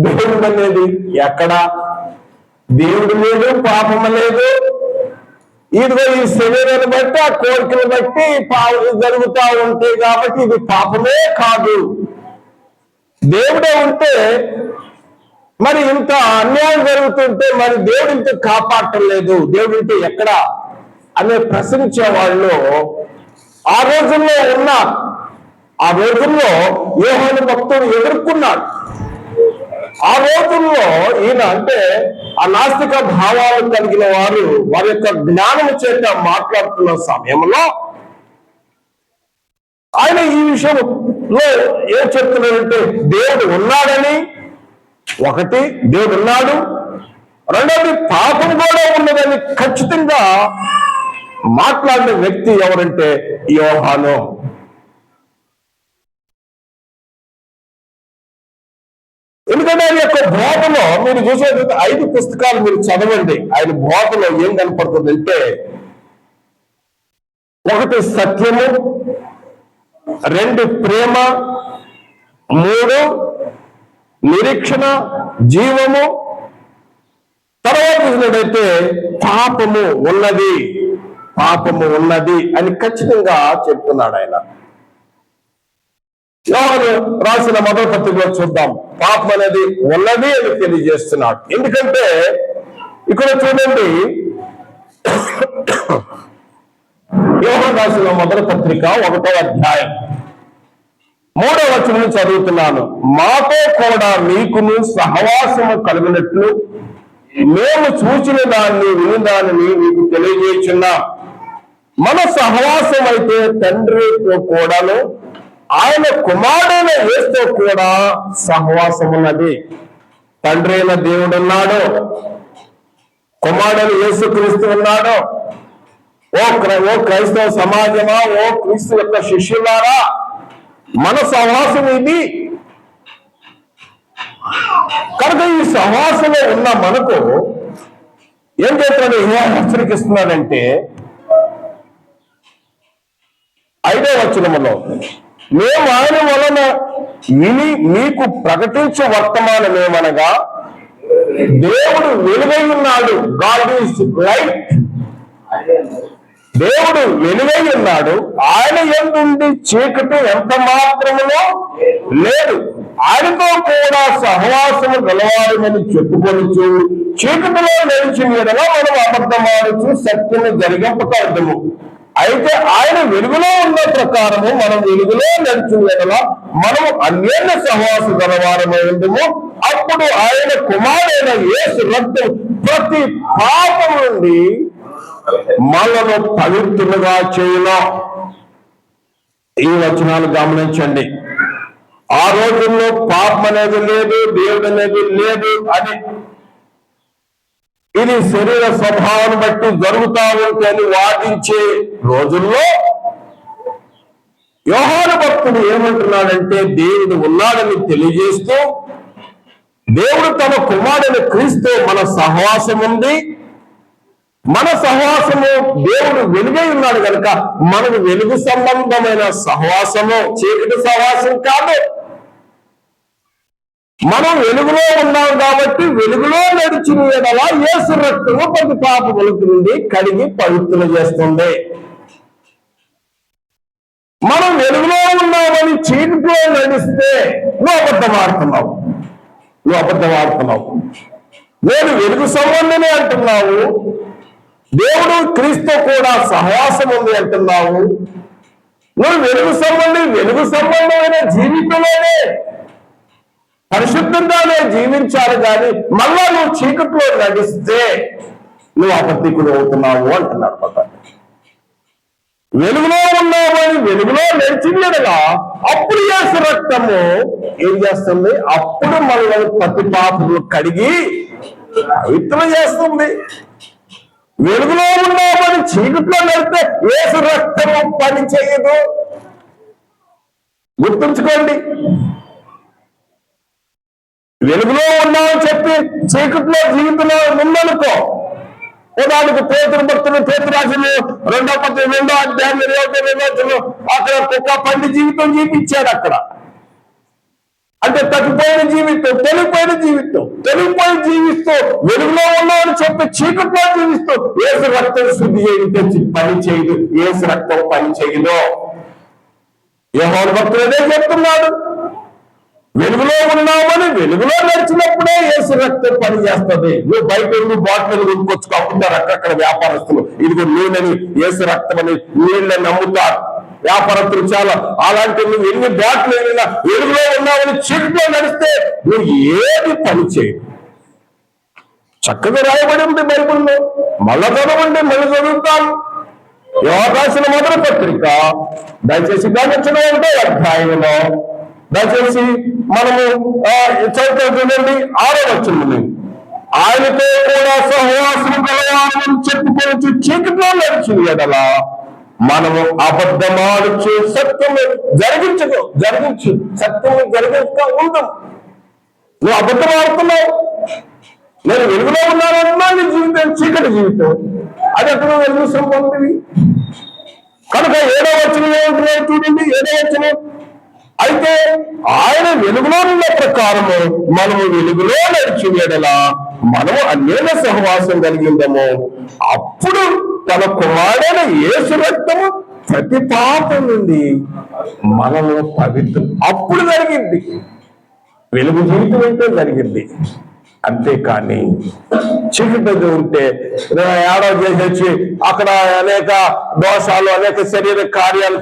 దేవుడు అనేది ఎక్కడ? దేవుడు లేదు, పాపం లేదు. ఇదిగో ఈ శరీరాన్ని బట్టి, ఆ కోరికలు బట్టి జరుగుతూ ఉంటాయి కాబట్టి ఇది పాపమే కాదు. దేవుడే ఉంటే మరి ఇంత అన్యాయం జరుగుతుంటే మరి దేవుడు ఇంత కాపాడటం లేదు, దేవుడు ఉంటే ఎక్కడ అనే ప్రశ్నించే వాళ్ళు ఆ రోజుల్లో యోహాను భక్తుడు ఎదుర్కొన్నాడు. ఆ రోజుల్లో ఈయన అంటే ఆ నాస్తిక భావాలు కలిగిన వారు వారి యొక్క జ్ఞానము చేత మాట్లాడుతున్న సమయంలో ఆయన ఈ విషయంలో ఏం చెప్తున్నాడంటే దేవుడు ఉన్నాడని, ఒకటి దేవుడు ఉన్నాడు, రెండవది పాపం కూడా ఉన్నదని ఖచ్చితంగా మాట్లాడిన వ్యక్తి ఎవరంటే యోహాను. ఎందుకంటే ఆయన యొక్క బోధలో మీరు చూసేటైతే 5 పుస్తకాలు మీరు చదవండి. ఆయన బోధలో ఏం కనపడుతుందంటే 1 సత్యము, 2 ప్రేమ, 3 నిరీక్షణ, జీవము, తర్వాత చూసినట్టయితే పాపము ఉన్నది అని ఖచ్చితంగా చెప్తున్నాడు ఆయన. యోహాను రాసిన మొదటి పత్రికలో చూద్దాం, పాపం అనేది ఉన్నది అని తెలియజేస్తున్నాడు. ఎందుకంటే ఇక్కడ చూడండి, యోహాను రాసిన మొదటి పత్రిక 1వ అధ్యాయం 3వ వచనం చదువుతున్నాను. మాతో కూడా మీకును సహవాసము కలిగినట్లు మేము చూచిన దాన్ని, విని దానిని మీకు తెలియజేస్తున్నా. మన సహవాసం అయితే తండ్రితో కూడాను ఆయన కుమారుడైన యేసుతో కూడా సహవాసం ఉన్నది. తండ్రి అయిన దేవుడు ఉన్నాడు, కుమారుడైన యేసుక్రీస్తు ఉన్నాడు. ఓ క్రైస్తవ సమాజమా, ఓ క్రీస్తు యొక్క శిష్యులారా, మన సహవాసం ఇది. కనుక ఈ సహవాసంలో ఉన్న మనకు ఏం చేస్తాడు, హెచ్చరికిస్తున్నాడంటే 5వ వచనములో, మేము ఆయన వలన విని మీకు ప్రకటించే వర్తమానమేమనగా దేవుడు వెలుగై ఉన్నాడు. God is light. దేవుడు వెలుగై ఉన్నాడు, ఆయన యందు చీకటి ఎంత మాత్రమునో లేదు. ఆయనతో కూడా సహవాసము గలవారమని చెప్పుకొనుచు చీకటిలో నడిచిన ఎడల మనం అబద్ధమాడుచు సత్యము జరిగింపకూడదు. అయితే ఆయన వెలుగులో ఉన్న ప్రకారము మనం వెలుగులో నడిచిన ఎడల మనము అన్యోన్య సహవాస గలవారమై ఉందుము. అప్పుడు ఆయన కుమారుడైన యేసు రక్తం ప్రతి పాపం నుండి మనను పవిత్రులుగా చేయను. ఈ వచనాలు గమనించండి. ఆ రోజుల్లో పాపం అనేది లేదు, దేవుడు అనేది లేదు అని, ఇది శరీర స్వభావాన్ని బట్టి జరుగుతా ఉంటే అని వాదించే రోజుల్లో యోహాను భక్తుడు ఏమంటున్నాడంటే, దేవుడు ఉన్నాడని తెలియజేస్తూ, దేవుడు తన కుమారుడైన క్రీస్తు మన సహవాసం ఉంది, మన సహవాసము దేవుడు వెలుగై ఉన్నాడు కనుక మనకు వెలుగు సంబంధమైన సహవాసము, చీకటి సహవాసం కాదు. మనం వెలుగులో ఉన్నాం కాబట్టి వెలుగులో నడిచిన ఎడల యేసు రక్తము ప్రతి పాపముల నుండి కడిగి పవిత్రులు చేస్తుంది. మనం వెలుగులో ఉన్నామని చీకటిలో నడిస్తే నువ్వు అబద్ధమాడుతున్నావు. నేను వెలుగు సంబంధమే అంటున్నావు, దేవుడు క్రీస్తు కూడా సహవాసం ఉంది అంటున్నావు. నువ్వు వెలుగు సంబంధమైన జీవితంలోనే పరిశుద్ధంగానే జీవించాలి, కానీ మళ్ళా నువ్వు చీకట్లో నడిస్తే నువ్వు అబద్ధికుడు అవుతున్నావు అంటున్నాడు. వెలుగులో ఉన్నామని వెలుగులో నడిచిండగా అప్పుడు యేసు రక్తము ఏం చేస్తుంది, అప్పుడు మనల్ని ప్రతి పాపములు కడిగి పవిత్రం చేస్తుంది. వెలుగులో ఉన్నామని చీకట్లో నడిస్తే యేసు రక్తము పని చేయదు. గుర్తుంచుకోండి. వెలుగులో ఉన్నామని చెప్పి చీకట్లో జీవితంలో ఉందనుకో, ఉదాహరణకు పేతురు భక్తులు పేతురాజులు 2వ అధ్యాయం అక్కడ కుక్క పండి జీవితం జీవించాడు. అక్కడ అంటే తగ్గిపోయిన జీవితం, తెలిగిపోయి జీవిస్తూ వెలుగులో ఉన్నామని చెప్పి చీకట్లో జీవిస్తూ యేసు రక్తం శుద్ధి చేయడం పని చేయదు, యేసు రక్తం పని చేయదు. యోహాను భక్తుడు అదే చెప్తున్నాడు. వెలుగులో ఉన్నామని వెలుగులో నడిచినప్పుడే యేసు రక్తం పని చేస్తుంది. నువ్వు బయట బాటిల్ కొనుక్కొచ్చుకో, అమ్ముతారు అక్కడక్కడ వ్యాపారస్తులు. ఇదిగో నూనెని యేసు రక్తం అని నీళ్ళని అమ్ముతారు వ్యాపారస్తులు చాలా. అలాంటి నువ్వు ఎన్ని బాటిల్ వెళ్ళినా వెలుగులో ఉన్నామని చీకట్లో నడిస్తే నువ్వు ఏది పని చేయదు. చక్కగా రాయబడి ఉంది బైబిల్లో. మళ్ళా చదవండి, మళ్ళీ చదువుతాను. యోహాను మొదటి పత్రిక దయచేసి గమనించిన 1వ అధ్యాయంలో దయచేసి మనము చదువుతా చూడండి. 6వ వచనం, ఆయనతో కూడా సహవాసం కలవాలని చెప్పుకోవచ్చు చీకట్లో నడిచిన ఎడల మనము అబద్ధమాడుచు సత్యము జరిగించు సత్యము జరిగించక ఉందాం. నువ్వు అబద్ధం ఆడుతున్నావు. నేను వెలుగులో ఉన్నానన్నా నీ జీవితం చీకటి జీవితం, అది ఎక్కడ వెలుగు సంబంధివి. కనుక 7వ వచనం ఏమంటున్నాడు చూడండి. 7వ వచనం, అయితే ఆయన వెలుగులో ఉన్న ప్రకారము మనము వెలుగులో నడిచిన ఎడల మనము అన్యోన్య సహవాసం కలిగిందము. అప్పుడు తన కుమారుడైన యేసు రక్తము ప్రతి పాపం నుండి మనము పవిత్రం. అప్పుడు జరిగింది వెలుగు జీవితం అయితే జరిగింది. అంతేకాని చీకటి ఉంటే ఏడో చేసి అక్కడ అనేక దోషాలు, అనేక శరీర కార్యాలు,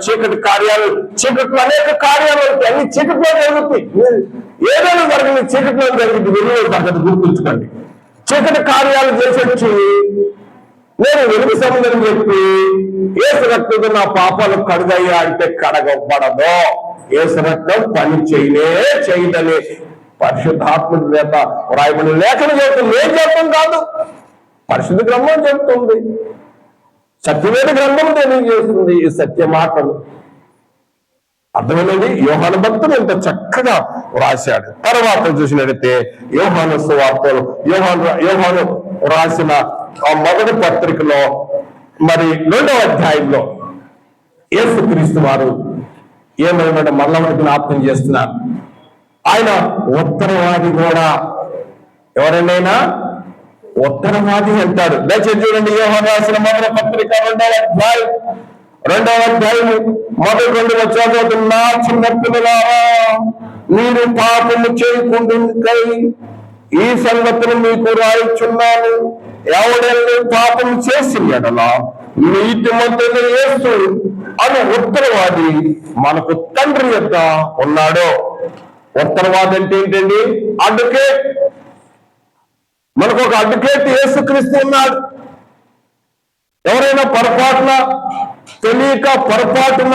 చీకట్లో అనేక కార్యాలు ఉంటాయి. అన్ని చీకట్లో జరుగుతాయి. ఏదైనా జరిగింది చీకట్లో జరిగింది, వెలుగులో తగ్గదు. గుర్తుంచుకోండి. చీకటి కార్యాలు చేసొచ్చి నేను వెలుగు సముద్రం చెప్పి యేసు రక్తంతో నా పాపాలు కడుగయ్యా అంటే కడగబడదు. యేసు రక్తం పని చేయదని పరిశుద్ధాత్మ చేత వ్రాయబడిన లేఖనం చెప్తుంది. ఏం చెప్తాం కాదు, పరిశుద్ధ గ్రంథం చెప్తుంది, సత్యవేద గ్రంథం తెలియజేస్తుంది ఈ సత్య మాటలు. అర్థమైనది. యోహాను భక్తుడు ఎంత చక్కగా రాశాడు. తర్వాత చూసినట్లయితే యోహాను సువార్తలు, యోహాను రాసిన ఆ మొదటి పత్రికలో మరి 2వ అధ్యాయంలో యేసుక్రీస్తు వారు ఏమైనా మళ్ళీ జ్ఞాపకం చేస్తున్నారు. ఆయన ఉత్తరవాది కూడా. ఎవరైనా ఉత్తరవాది అంటాడు. దయచేసి చూడండి, యోహాను రాసిన మొదటి పత్రిక 2వ అధ్యాయం మొదటి 2 వచనాలు, నా చిన్న పిల్లలారా మీరు పాపము చేయకుండాకై ఈ సంగతులు మీకు రాయిచున్నాను. ఎవడెల్లి పాపం చేసిన యెడల నీతిమంతుడైన యేసు అనే ఉత్తరవాది మనకు తండ్రి యొద్ద ఉన్నాడు. ఉత్తరవాది అంటే ఏంటండి? అడ్వకేట్. మనకు ఒక అడ్వకేట్ యేసుక్రీస్తు ఉన్నాడు. ఎవరైనా పొరపాటున తెలియక పొరపాటున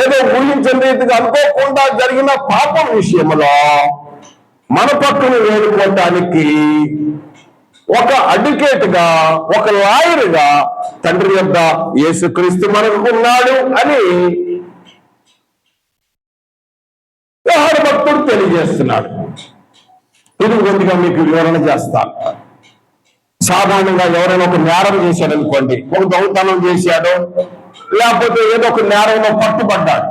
ఏదో ఊహించని రీతిగా అనుకోకుండా జరిగిన పాపం విషయంలో మన పక్కన వేడుకోవటానికి ఒక అడ్వకేట్ గా, ఒక లాయర్ గా తండ్రి యొద్ద యేసుక్రీస్తు మనకు ఉన్నాడు అని యోహాను భక్తుడు తెలియజేస్తున్నాడు. ఇది కొద్దిగా మీకు వివరణ చేస్తాను. సాధారణంగా ఎవరైనా ఒక నేరం చేశాడు అనుకోండి, ఒక దొంగతనం చేశాడు, లేకపోతే ఏదో ఒక నేరంలో పట్టుబడ్డాడు,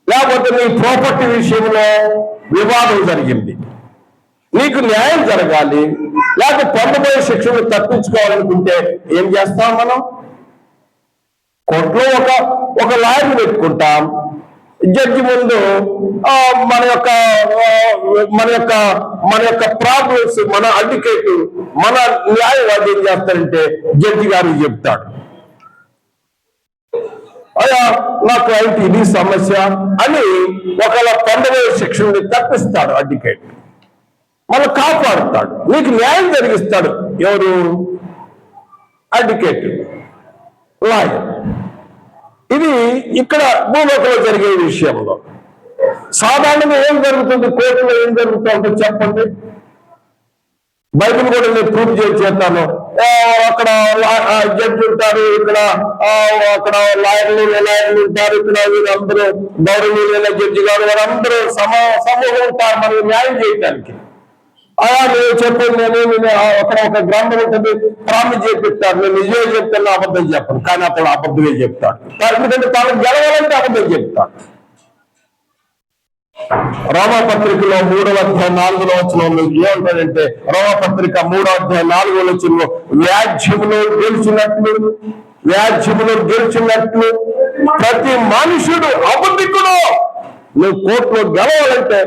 లేకపోతే నీ ప్రాపర్టీ విషయంలో వివాదం జరిగింది, నీకు న్యాయం జరగాలి, లేకపోతే పొందబోయే శిక్షను తప్పించుకోవాలనుకుంటే ఏం చేస్తాం? మనం కోర్టులో ఒక లాయర్ని పెట్టుకుంటాం. జడ్జి ముందు మన యొక్క ప్రాబ్లమ్స్, మన అడ్వకేట్, మన న్యాయవాది ఏం చేస్తారంటే జడ్జి గారికి చెప్తాడు, అయ్యా నా క్లయింట్ ఇది సమస్య అని ఒకవేళ పొందబోయే శిక్షని తప్పిస్తాడు అడ్వకేట్, మళ్ళీ కాపాడుతాడు, నీకు న్యాయం జరిగిస్తాడు. ఎవరు? Advocate, lawyer. ఇది ఇక్కడ భూలోకంలో జరిగే విషయంలో. సాధారణంగా ఏం జరుగుతుంది కోర్టులో? ఏం జరుగుతుందో చెప్పండి. బైబిల్ కూడా నేను ప్రూఫ్ చేసి చేస్తాను. అక్కడ జడ్జి ఉంటారు, అక్కడ లాయర్లు ఉంటారు, ఇక్కడ వీరందరూ గౌరవనీయులైన జడ్జి గారు వారందరూ సమూహం ఉంటారు మనకు న్యాయం చేయడానికి. నేను చెప్పేది నేను అక్కడ ఒక గ్రంథం ఉంటుంది, ప్రామిస్ చేపిస్తాడు, నేను నిజమే చెప్తాను, అబద్ధం చెప్పను, కానీ అతను అబద్ధమే చెప్తాడు. ఎందుకంటే తాను గెలవాలంటే అబద్ధం చెప్తాడు. రోమాపత్రికలో 3వ అధ్యాయం 4వ వచనంలో ఏమంటాడంటే, రోమాపత్రిక 3వ అధ్యాయం 4వ వచనంలో వ్యాజ్యములో గెలిచినట్లు ప్రతి మనుషుడు అబద్ధికుడు. నువ్వు కోర్టులో గెలవాలంటే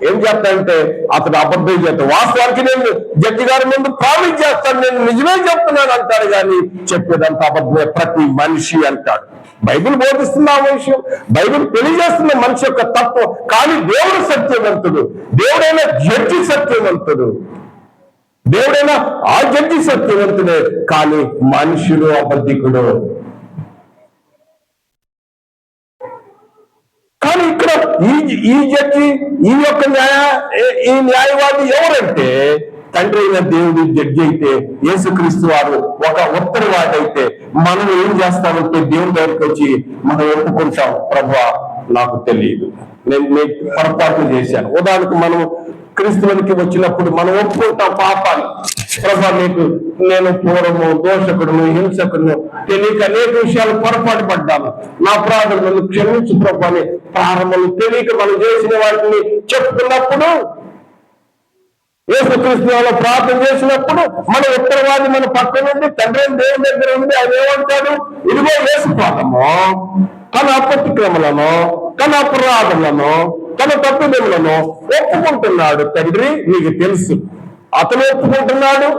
ఏం చేస్తాడంటే అతడు అబద్ధం చేస్తాడు. వాస్తవానికి నేను జడ్జి గారి ముందు ప్రామిస్ చేస్తాను, నేను నిజమే చెప్తున్నాను అంటాడు, కానీ చెప్పేదంతా అబద్ధమే ప్రతి మనిషి అంటాడు. బైబిల్ బోధిస్తున్న ఆ విషయం, బైబిల్ తెలియజేస్తున్న మనిషి యొక్క తత్వం. కానీ దేవుడు సత్యవంతుడు, దేవుడైన జడ్జి సత్యవంతుడు, దేవుడైనా ఆ జడ్జి సత్యవంతుడే, కానీ మనుషుడు అబద్ధికుడు. కానీ ఇక్కడ ఈ జడ్జి, ఈ న్యాయవాది ఎవరంటే తండ్రి అయిన దేవుడు జడ్జి అయితే, యేసుక్రీస్తు వారు ఒక ఉత్తరవాది అయితే, మనం ఏం చేస్తామంటే దేవుని దగ్గరికి వచ్చి మనం ఒప్పుకుంటాం, ప్రభువా నాకు తెలియదు, నేను పొరపాటు చేశాను. ఉదాహరణకు మనం క్రీస్తువునికి వచ్చినప్పుడు మనం ఒప్పుకుంటాం పాపాలు. ప్రభా నేను పూర్వము దోషకుడును, హింసకుడును, తెలియక అనేక విషయాలు పొరపాటు పడ్డాను, నా ప్రార్థనలు క్షమించు ప్రభా అని ప్రారంభంలో తెలియక మనం చేసిన వాటిని చెప్పుకున్నప్పుడు, యేసుక్రీస్తు ప్రార్థన చేసినప్పుడు మన ఉత్తరవాది మన పక్కన నుండి తండ్రి దేవుని దగ్గర ఉంది. ఆయన ఏమంటాడు? ఇదిగో యేసు పాదము తన అపతిక్రమలను, తన అపరాధములను, తన తప్పిదములను ఒప్పుకుంటున్నాడు. తండ్రి నీకు తెలుసు, అతను ఒప్పుకుంటున్నాడు,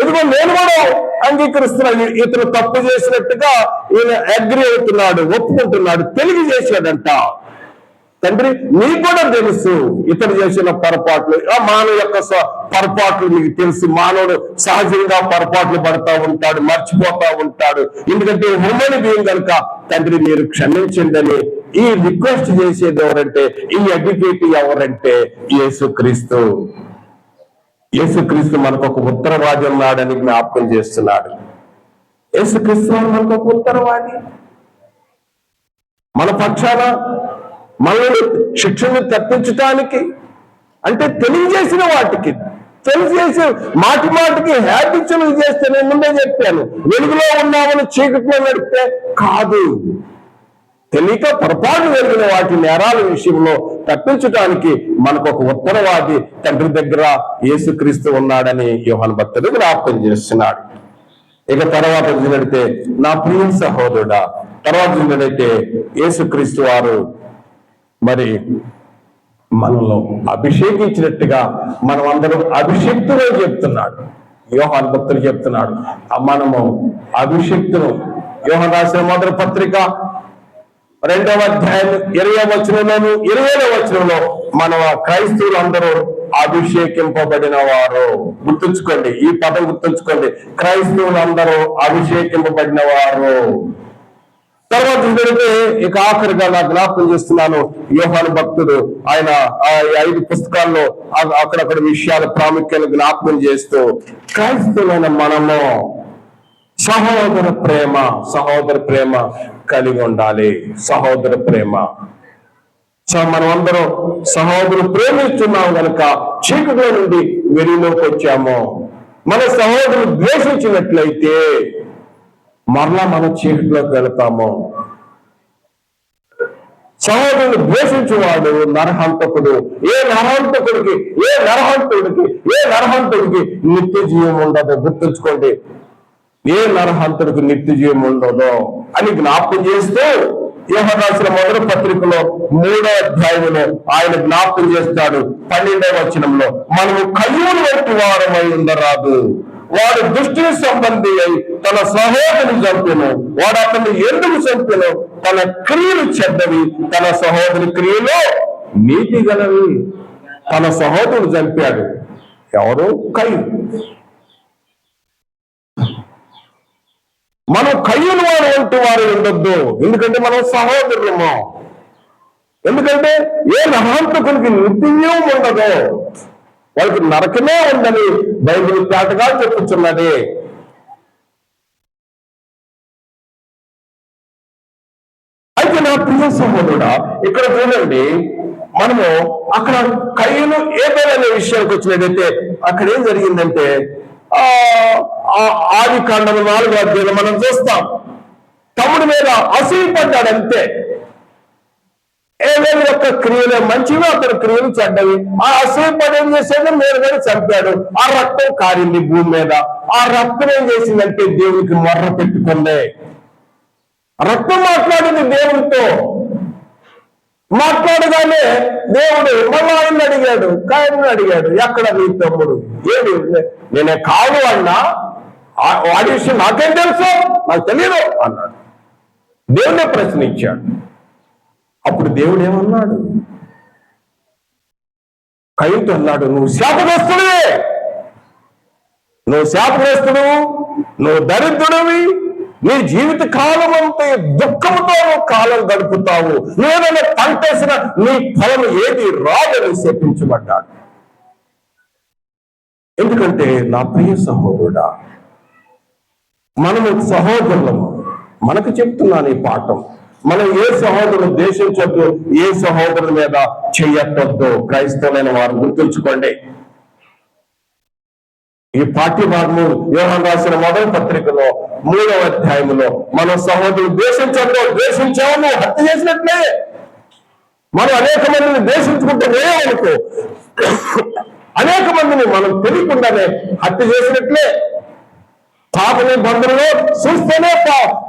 ఇదిగో నేను కూడా అంగీకరిస్తున్నాను, ఇతను తప్పు చేసినట్టుగా ఈయన అగ్రి అవుతున్నాడు, ఒప్పుకుంటున్నాడు, తెలియజేశాడంట. తండ్రి నీకు కూడా తెలుసు ఇతడు చేసిన పొరపాట్లు, మానవ యొక్క పొరపాట్లు నీకు తెలుసు. మానవుడు సహజంగా పొరపాట్లు పడతా ఉంటాడు, మర్చిపోతా ఉంటాడు. ఎందుకంటే హ్యూమన్ బీయింగ్ కనుక తండ్రి మీరు క్షమించండి అని ఈ రిక్వెస్ట్ చేసేది ఎవరంటే, ఈ అడ్వకేట్ ఎవరంటే యేసుక్రీస్తు. యేసుక్రీస్తు మనకు ఒక ఉత్తరవాది ఉన్నాడని జ్ఞాపకం చేస్తున్నాడు. యేసుక్రీస్తు మనకు ఒక ఉత్తరవాది, మన పక్షాన మనల్ని శిక్షను తప్పించటానికి, అంటే తెలియజేసిన వాటికి, తెలియజేసి మాటి మాటికి హ్యాబిచువల్ చేస్తే నేను ముందే చెప్పాను, వెలుగులో ఉన్నామని చీకట్లో నడిపితే కాదు, తెలియక పొరపాటు జరిగిన వాటి నేరాల విషయంలో తప్పించడానికి మనకు ఒక ఉత్తరవాది తండ్రి దగ్గర యేసుక్రీస్తు ఉన్నాడని యోహాను భక్తుడు జ్ఞాపకం చేస్తున్నాడు. ఇక తర్వాత చూసినట్టే నా ప్రియ సహోదరుడా, తర్వాత చూసినట్టే యేసుక్రీస్తు వారు మరి మనలో అభిషేకించినట్టుగా మనం అందరం అభిషక్తులు చెప్తున్నాడు. యోహాను భక్తులు చెప్తున్నాడు మనము అభిషక్తులు. యోహాను రాసిన మొదటి పత్రిక 2వ అధ్యాయం 20వ వచనంలోను 20వ వచనంలో మన క్రైస్తవులందరూ అభిషేకింపబడిన వారు. గుర్తుంచుకోండి, ఈ పదం గుర్తుంచుకోండి, క్రైస్తవులందరూ అభిషేకింపబడిన వారు. తర్వాత ఇక ఆఖరిగా నా జ్ఞాపకం చేస్తున్నాను, యోహాను భక్తుడు ఆయన 5 పుస్తకాల్లో అక్కడక్కడ విషయాల ప్రాముఖ్యాన్ని జ్ఞాపకం చేస్తూ క్రైస్తవులైన మనము సహోదర ప్రేమ కలిగి ఉండాలి. సహోదర ప్రేమ, మనం అందరం సహోదరు ప్రేమిస్తున్నాం కనుక చీకటిలో నుండి వెలుగులోకి వచ్చాము. మన సహోదరు ద్వేషించినట్లయితే మరలా మనం చీకటిలోకి వెళతాము. సహోదరుని ద్వేషించేవాడు నరహంతకుడు. ఏ నరహంతుడికి నిత్య జీవం ఉండదు. గుర్తుంచుకోండి, ఏ నరహంతుడికి నిత్య జీవం ఉండదు అని జ్ఞాపకం చేస్తూ యోహాను రాసిన మొదటి పత్రికలో 3వ అధ్యాయంలో ఆయన జ్ఞాపకం చేస్తాడు 12వ వచనంలో, మనము కయ్యూను వంటి వారమై ఉండరాదు, వాడు దుష్టుని సంబంధి అయి తన సహోదరుని చంపెను, వాడు అతన్ని ఎందుకు చంపెను, తన క్రియలు చెడ్డవి, తన సహోదరి క్రియలు నీతి గలవి. తన సహోదరుడు చంపాడు. ఎవరు? కయ్యూను. మనం కయ్యూను వారు వంటి వారు ఉండొద్దు, ఎందుకంటే మనం సహోదరులము. ఎందుకంటే ఏ నరహంతకునికి నిత్యం ఉండదు, వాళ్ళకి నరకమే ఉందని బైబిల్ తేటగా చెప్పుచున్నది. అయితే నా ప్రియ సహోదరుడా, ఇక్కడ చూడండి, మనము అక్కడ కయ్యూను ఏబేలు అనే విషయానికి వచ్చినట్టయితే అక్కడ ఏం జరిగిందంటే ఆదికాండము 4వ అధ్యాయంలో మనం చూస్తాం, తమ్ముడి మీద అసూయపడ్డాడు అంతే. ఏబేలు యొక్క క్రియలు మంచివి, అతని క్రియలు చెడ్డవి. ఆ అసూయపడి ఏం చేసేది, నేరుగానే చంపాడు. ఆ రక్తం కారింది భూమి మీద. ఆ రక్తం ఏం చేసిందంటే దేవునికి మొర్ర పెట్టుకుంది. రక్తం మాట్లాడింది దేవుడితో. మాట్లాడగానే దేవుడు మళ్ళా ఆయన అడిగాడు, కాయను అడిగాడు, ఎక్కడ నీ తమ్ముడు? ఏడు నేనే కాదు అన్నా, వాడి విషయం నాకేం తెలుసు, నాకు తెలియదు అన్నాడు. దేవుడే ప్రశ్నించాడు. అప్పుడు దేవుడు ఏమన్నాడు? కయ్యూనుతో అన్నాడు, నువ్వు శాపగ్రస్తుడివే, నువ్వు దరిద్రుడివి, నీ జీవిత కాలం అంతా దుఃఖంతో కాలం గడుపుతావు, నువ్వేదైనా పంటేసిన నీ ఫలం ఏది రాదని శపించబడ్డాడు. ఎందుకంటే నా ప్రియ సహోదరుడా, మనము సహోదరులము. మనకు చెప్తున్నాను ఈ పాఠం. మనం ఏ సహోదరుడు ద్వేషించొద్దు, ఏ సహోదరుల మీద చెయ్యొద్దు. క్రైస్తవులైన వారు గుర్తుంచుకోండి. ఈ పాఠ్య భాగము యోహాను రాసిన మొదటి పత్రికలో 3వ అధ్యాయంలో మన సహోదరులు ద్వేషించాము, హత్య చేసినట్లే. మనం అనేక మందిని ద్వేషించుకుంటే అనుకో, అనేక మందిని మనం తెలియకుండానే హత్య చేసినట్లే. పాత నిబంధనలో చూస్తేనే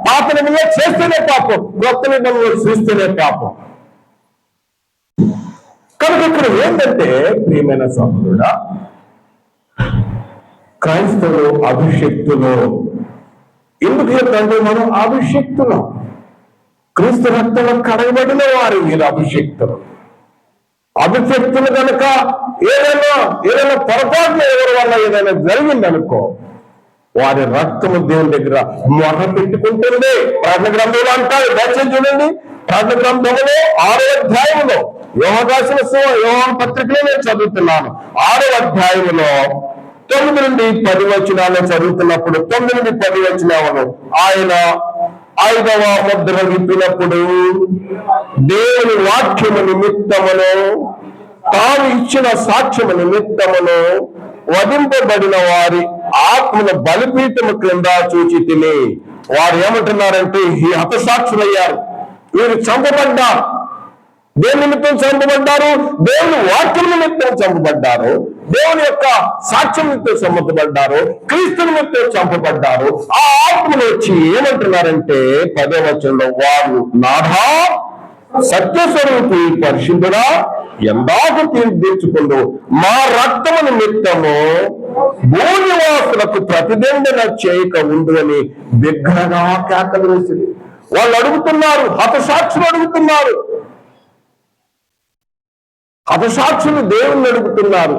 పాత నిబంధనలో చేస్తేనే పాపం, కొత్త నిబంధనలో చూస్తేనే పాపం. కనుక ఇక్కడ ఏంటంటే ప్రియమైన సహోదరుడా, క్రైస్తవులు అభిషక్తులు. ఎందుకు చెప్తాంటే మనం అభిషక్తులు, క్రీస్తు రక్తంలో కడగబడిన వారు మీరు అభిషక్తులు. అభిషక్తులు కనుక ఏదైనా పొరపాటున ఎవరి వల్ల ఏదైనా జరిగిందనుకో, వారి రక్తము దేవుని దగ్గర మొర్ర పెట్టుకుంటుంది. ప్రకటన గ్రంథంలో అంటారు, దయచేసి చూడండి, ప్రకటన గ్రంథంలో 6వ అధ్యాయంలో యోహాను రాసిన యోహాను పత్రికలో నేను చదువుతున్నాను. 6వ అధ్యాయంలో 9 నుండి 10 వచనాలు చదువుతున్నప్పుడు 9 నుండి 10 వచనాలను ఆయన 5వ ముద్ర విప్పినప్పుడు దేవుని వాక్యము నిమిత్తమును తాను ఇచ్చిన సాక్ష్యము నిమిత్తమును వధింపబడిన వారి ఆత్మను బలిపీఠము క్రింద చూచి తిని, వారు ఏమంటున్నారంటే ఈ హతసాక్షులయ్యారు, వీరు చంపబడ్డారు. దేని నిమిత్తం చంపబడ్డారు? దేవుని వాక్యం నిమిత్తం చంపబడ్డారు, దేవుని యొక్క సాక్ష్యం నిమిత్తం చంపబడ్డారు, క్రీస్తు నిమిత్తం చంపబడ్డారు. ఆ ఆత్మలు వచ్చి ఏమంటున్నారంటే 10వ వచనంలో, వారు నాథా సత్యస్వరూపి పరిశుద్ధుడా, ఎందాక తీర్చుకుందు మా రక్తము నిమిత్తము భూనివాసులకు ప్రతిదండన చేయక ఉండు అని బిగ్గరగా కేకలు వేసింది. వాళ్ళు అడుగుతున్నారు, హతసాక్షులు అడుగుతున్నారు, హతసాక్షులు దేవుణ్ణి అడుగుతున్నారు,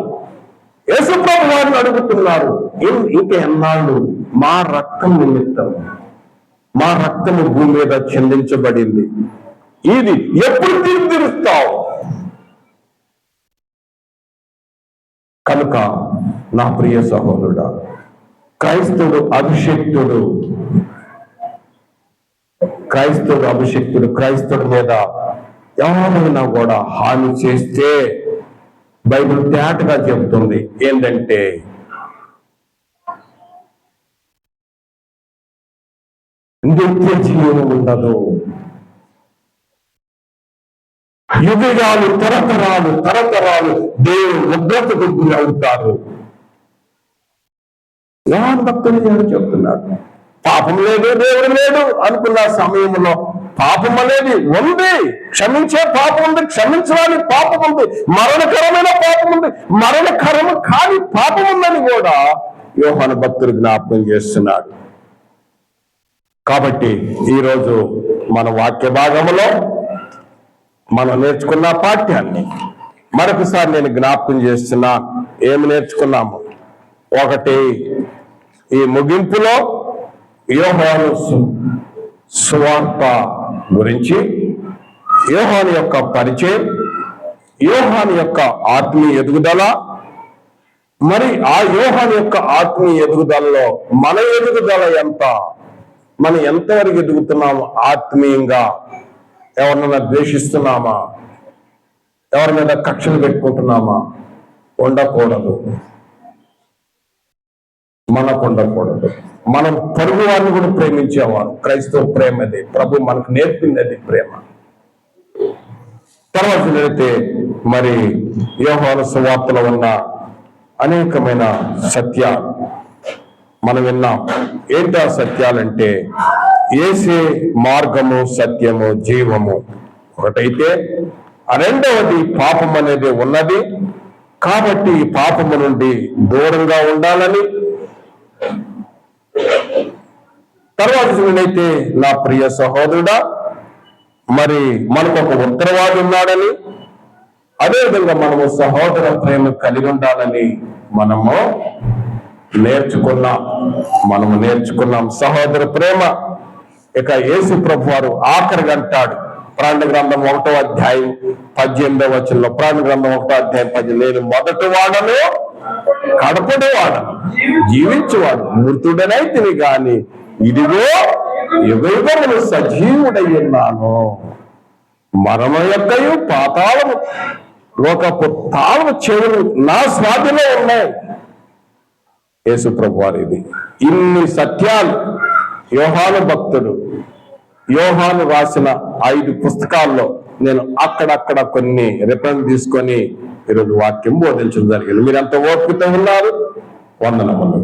యేసుప్రభు వారిని అడుగుతున్నారు, ఇంకా ఎన్నాళ్ళు మా రక్తం నిమిత్తం, మా రక్తము భూమి మీద చెందించబడింది, ఇది ఎప్పుడు తీర్పిస్తావు? కనుక నా ప్రియ సహోదరుడా, క్రైస్తవుడు అభిషక్తుడు క్రైస్తవుడి మీద ఎవరైనా కూడా హాని చేస్తే బైబిల్ తేటగా చెబుతుంది ఏంటంటే, నిత్య జీవం ఉండదు, యుగాలు తరతరాలు దేవుడు ఉగ్రతకు గురి అవుతారు. యోహాను భక్తులు చెప్తున్నారు, పాపం లేదు, దేవుడు లేడు అనుకున్న సమయంలో పాపం అనేది ఉంది, క్షమించే పాపం ఉంది, క్షమించడానికి పాపం ఉంది, మరణకరమైన పాపం ఉంది, మరణకరము కాని పాపం ఉందని కూడా యోహాను భక్తులు జ్ఞాపకం చేస్తున్నాడు. కాబట్టి ఈరోజు మన వాక్య భాగంలో మనం నేర్చుకున్న పాఠ్యాన్ని మరొకసారి నేను జ్ఞాపకం చేస్తున్నా. ఏమి నేర్చుకున్నాము? ఒకటి, ఈ ముగింపులో యోహాను సువార్త గురించి, యోహాను యొక్క పరిచయం, యోహాను యొక్క ఆత్మీయ ఎదుగుదల, మరి ఆ యోహాను యొక్క ఆత్మీయ ఎదుగుదలలో మన ఎదుగుదల ఎంత, మనం ఎంతవరకు ఎదుగుతున్నాము ఆత్మీయంగా? ఎవరినైనా ద్వేషిస్తున్నామా? ఎవరి మీద కక్షలు పెట్టుకుంటున్నామా? ఉండకూడదు, మనకు ఉండకూడదు. మనం పొరుగు వారిని కూడా ప్రేమించేవారు. క్రైస్తవ ప్రేమ అది, ప్రభు మనకు నేర్పింది అది ప్రేమ. తర్వాత అయితే మరి యోహాను సువార్తలో ఉన్న అనేకమైన సత్యాలు మనం విన్నాం. ఏంటి ఆ సత్యాలంటే, యేసే మార్గము, సత్యము, జీవము ఒకటైతే, రెండవది పాపం అనేది ఉన్నది, కాబట్టి పాపము నుండి దూరంగా ఉండాలని. తర్వాత చూడైతే నా ప్రియ సహోదరుడా, మరి మనకు ఒక ఉత్తరవాది ఉన్నాడని, అదేవిధంగా మనము సహోదర ప్రేమ కలిగి ఉండాలని మనము నేర్చుకున్నాం. సహోదర ప్రేమ ఇక యేసు ప్రభు వారు ఆఖరిగా అంటాడు, ప్రకటన గ్రంథం 1వ అధ్యాయం 18వ వచనంలో, ప్రకటన గ్రంథం 1వ అధ్యాయం 18, నేను మొదటి వాడను, కడపటి వాడను, జీవించువాడు, మృతుడనైతిని గాని ఇదిగో యుగయుగములు సజీవుడై ఉన్నాను, మరణం యొక్కయు పాతాళము లోకపు తాళము చెవులు నా స్వాధిలో ఉన్నాయి. యేసు ప్రభు వారిది. ఇన్ని సత్యాలు యోహాను భక్తుడు, యోహాను రాసిన 5 పుస్తకాల్లో నేను అక్కడక్కడ కొన్ని రిఫరెన్స్ తీసుకొని ఈరోజు వాక్యం బోధించడం జరిగింది. మీరెంత ఓపికతో ఉన్నారు? వందనములు.